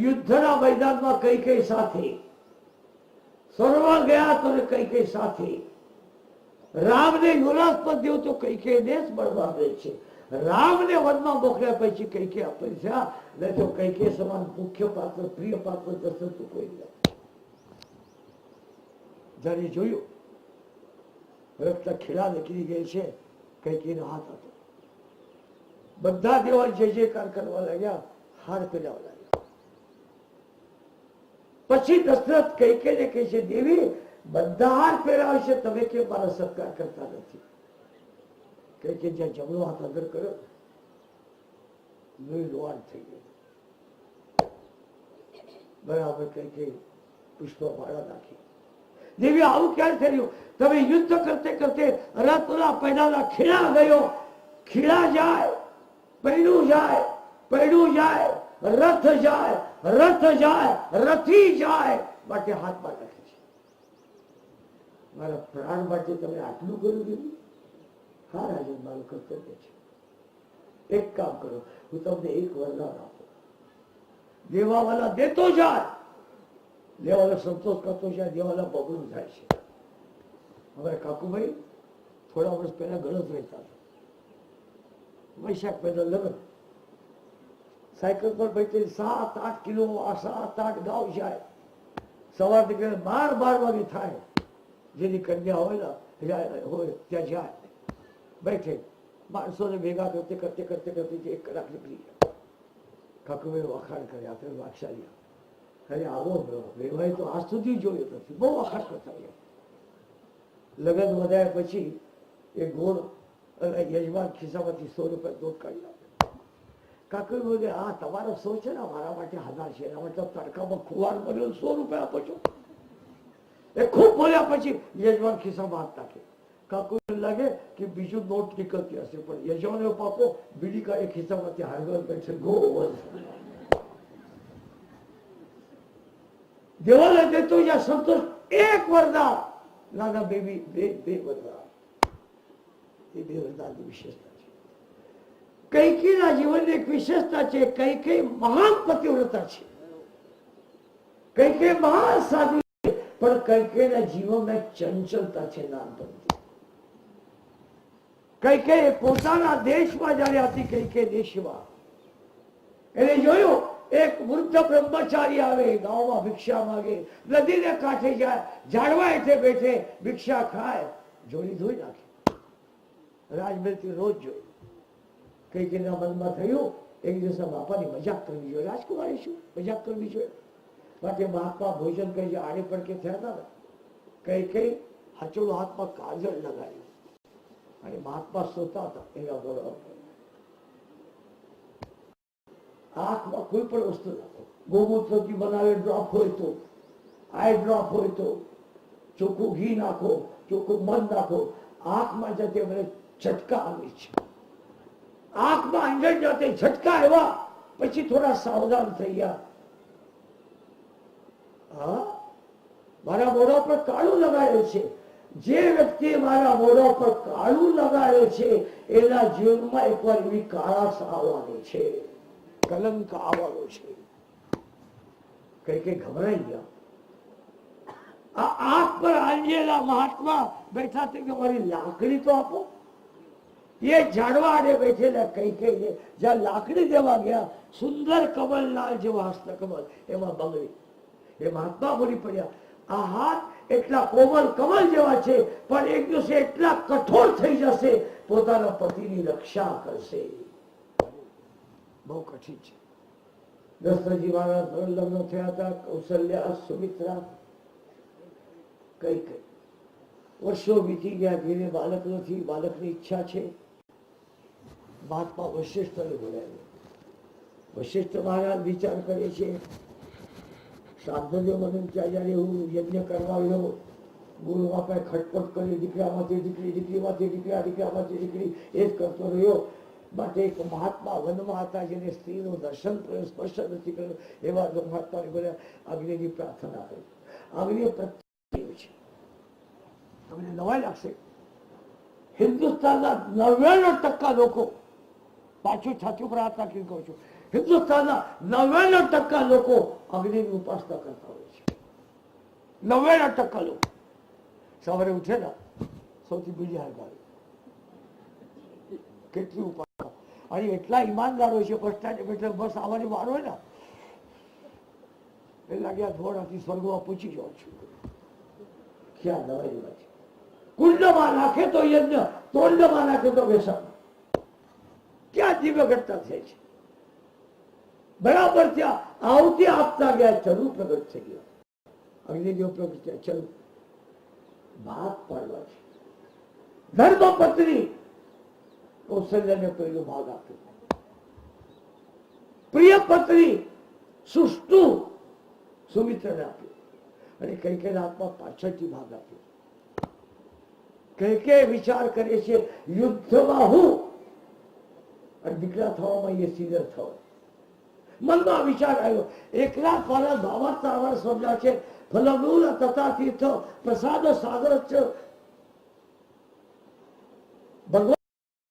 યુદ્ધના મેદાનમાં કઈ સાથે, સ્વર્ગમાં ગયા તો કઈ સાથે, રામને યુવરાજ પદ દેવું તો કઈ દેશ બળવા દે છે. રામને વનમાં મોકલ્યા પછી કઈ કે અપેક્ષા ને તો કઈ કે સમાન મુખ્ય પાત્ર પ્રિય પાત્ર દર્શન તું કોઈ નથી. જયારે જોયું રક્ત ખીલા નીકળી ગઈ છે, કઈ કે હાથ હતો. બધા દેવા જે કાર કરવા લાગ્યા, હાર પહેરાવા લાગ્યા. પછી દશરથ કઈ કે કહે છે, દેવી બધા હાર પહેરાવે છે, તમે કે મારા સત્કાર કરતા નથી. કઈ કે જ્યાં જમણો હાથ અંદર કર્યો લોહી લોહાણ થઈ ગયો. બરાબર કઈ કે પુષ્પ માળા નાખી. દેવી આવું ક્યારે થયું? તમે યુદ્ધ કરતે કરતે રથના પહેલાના ખીલા ગયો, ખીલા જાય, પૈડું જાય, પૈડું જાય, રથ જાય, રથ જાય, રથી જાય, માટે હાથમાં રાખે છે. મારા પ્રાણ માટે તમે આટલું કર્યું દેવી? હા રાજન, મારું કર્તવ્ય છે. એક કામ કરો, હું તમને એક વરદાન આપું. દેવાવાલા દેતો જાય, દેવાલા સંતોષ કરતો જાય, દેવાલા બગડું થાય છે. હવે કાકુભાઈ થોડા વર્ષ પહેલા ગળત રહેતા હતા. વૈશાખ પહેલા લગ્ન, સાયકલ પર બેઠી 7-8 કિલો 7-8 ગાંવ જાય. સવાર નીકળે 12 વાગે થાય. જેની કન્યા હોય ત્યાં જાય, બેઠે માણસોને ભેગા કરતે કરતે કરતે કરતે 1 કલાક નીકળી ગયા. કાકુભાઈ વખાણ કર્યા, આપણે વાક્ષાલી અરે આવો વેવાય તો આજ સુધી જોયો નથી, બહુ વખાણ કરતા ગયા. લગ્ન વધાયા પછી એ ગોળ યજમાન ખિસ્સામાંથી 100 રૂપિયા નોટ કાઢી આપે. કાકુ બોલે, આ તમારો 100 છે ને, મારા માટે 1000 છે. એના મતલબ તડકામાં ખુવાર મળ્યો 100 રૂપિયા આપો છો. એ ખૂબ બોલ્યા પછી યજમાન ખિસ્સામાં હાથ નાખે. કાકુ લાગે કે બીજું નોટ નીકળતી હશે, પણ યજમાન પાપો બીડી કાઢે ખિસ્સામાંથી હારગર બેઠે ગોળ દેવાલય દેતો યા સંતોષ એક વરદાન. નાના બેબી બે વરદાન. એ 2 વરદાનની વિશેષતા છે. કૈકેયીના જીવનની એક વિશેષતા છે, કૈકેયી મહાન પતિવ્રતા છે, કૈકેયી મહાન સાધુ છે, પણ કૈકેયીના જીવનમાં ચંચલતા છે નાનપણથી. કૈકેયી પોતાના દેશમાં જયારે હતી, કૈકેયી દેશમાં એને જોયું એક વૃદ્ધ બ્રહ્મચારી આવે, ગામમાં ભિક્ષા માંગે, નદીને કાંઠે જાય, ઝાડવા હેઠે બેઠે ભિક્ષા ખાય, જોડી ધોઈ નાખે. રાજમહેલથી રોજ જોઈ. કૈકેયીના મનમાં થયું એક દિવસ બાપાની મજાક કરવી જોઈએ, રાજકુમારી શું મજાક કરવી જોઈએ. માટે મહાત્મા ભોજન કરી આડે પડકે થયા હતા ને, કૈકેયી હચોડો હાથમાં કાજળ લગાવ્યું અને મહાત્મા સોતા હતા. એના બરોબર આંખમાં કોઈ પણ વસ્તુ નાખો, ગોમૂત્રથી બનાવે ડ્રોપ હોય તો, આઈ ડ્રોપ હોય તો, ચોખ્ખું ઘી નાખો, ચોખ્ખું મધ નાખો. આંખમાં જતે મને ઝટકા આવે છે, આંખમાં અંદર જતે ઝટકા આવ્યા પછી થોડા સાવધાન થઈ ગયા. હા, મારા મોઢા પર કાળું લગાડ્યું છે. જે વ્યક્તિ મારા મોઢા પર કાળું લગાડ્યું છે એના જીવનમાં એકવાર એવી કાળાશ આવવાની છે, કલંક આવવાનો છે. કઈ ઘબરાઈ ગયા. આ આંખ પર આંજેલા મહાત્મા બેઠા તે મારી લાકડી તો આપો. એ ઝાડવા આડે બેઠેલા કઈ જ્યાં લાકડી દેવા ગયા, સુંદર કમલલાલ જેવા હસ્તકમલ, એમાં બગડી. એ મહાત્મા બોલી પડ્યા, આ હાથ એટલા કોમલ કમલ જેવા છે, પણ એક દિવસે એટલા કઠોર થઈ જશે, પોતાના પતિની રક્ષા કરશે. બહુ કઠિન છે. દશરથજી મહારાજ લગ્ન થયા હતા, કૌશલ્યા, સુમિત્રા, કઈ વર્ષો વીતી ગયા, ઘેરે બાળક નથી, બાળકની ઈચ્છા છે. મહાત્મા વશિષ્ઠને બોલાવ્યો. વશિષ્ઠ મહારાજ વિચાર કરે છે, સાધ્યો મને ત્યાં જયારે હું યજ્ઞ કરવા આવ્યો, ગુરુ બાપાએ ખટપટ કરી, દીકરામાંથી દીકરી, દીકરીમાંથી દીકરા, દીકરામાંથી દીકરી, એ જ કરતો રહ્યો. માટે એક મહાત્મા વનમાં હતા, જેને સ્ત્રીનું દર્શન સ્પર્શ નથી કર્યું, એવા મહાત્માને બોલ્યા, અગ્નિની પ્રાર્થના કરી. અગ્નિ પ્રત્યે છે. તમને નવાઈ લાગશે, હિન્દુસ્તાનના 99% લોકો, પાછું છાતી પર હાથ રાખીને કહું છું, હિન્દુસ્તાનના 99% લોકો અગ્નિની ઉપાસના કરતા હોય છે. 99% લોકો સવારે ઉઠેલા સૌથી બીજી હાલ કેટલી ઉપાસના અને એટલા ઈમાનદાર હોય છે, ફર્સ્ટ ટાઈમ એટલે બસ આવવાની વાર હોય ને એ લાગ્યા થોડાથી સ્વર્ગમાં પૂછી જાઉં છું. ક્યાં નવાઈ વાત છે. કુંડમાં નાખે તો યજ્ઞ, તોંડમાં નાખે તો વ્યસન. ક્યાં દિવ્ય ઘટના થાય છે. બરાબર ત્યાં આવતી આપતા ગયા ચરુ પ્રગટ થઈ ગયો. અગ્નિદેવ પ્રગટ થયા. ચરુ ભાગ પાડવા છે. ધર્મ પત્ની કૌશલ્યાને પહેલો ભાગ આપ્યો. પ્રિય પત્ની સુષ્ટુ સુમિત્રાને આપ્યો. અને કઈ કઈ હાથમાં પાછળથી ભાગ આપ્યો. કઈ કઈ વિચાર કરે છે યુદ્ધમાં હું અને દીકરા થવામાં એ સિનિયર થવા. મનમાં વિચાર આવ્યો. એકલા પારા ભાવાર્થ આવા સમજા છે. ફલમૂલ તથા તીર્થ પ્રસાદ સાગર ભગવાન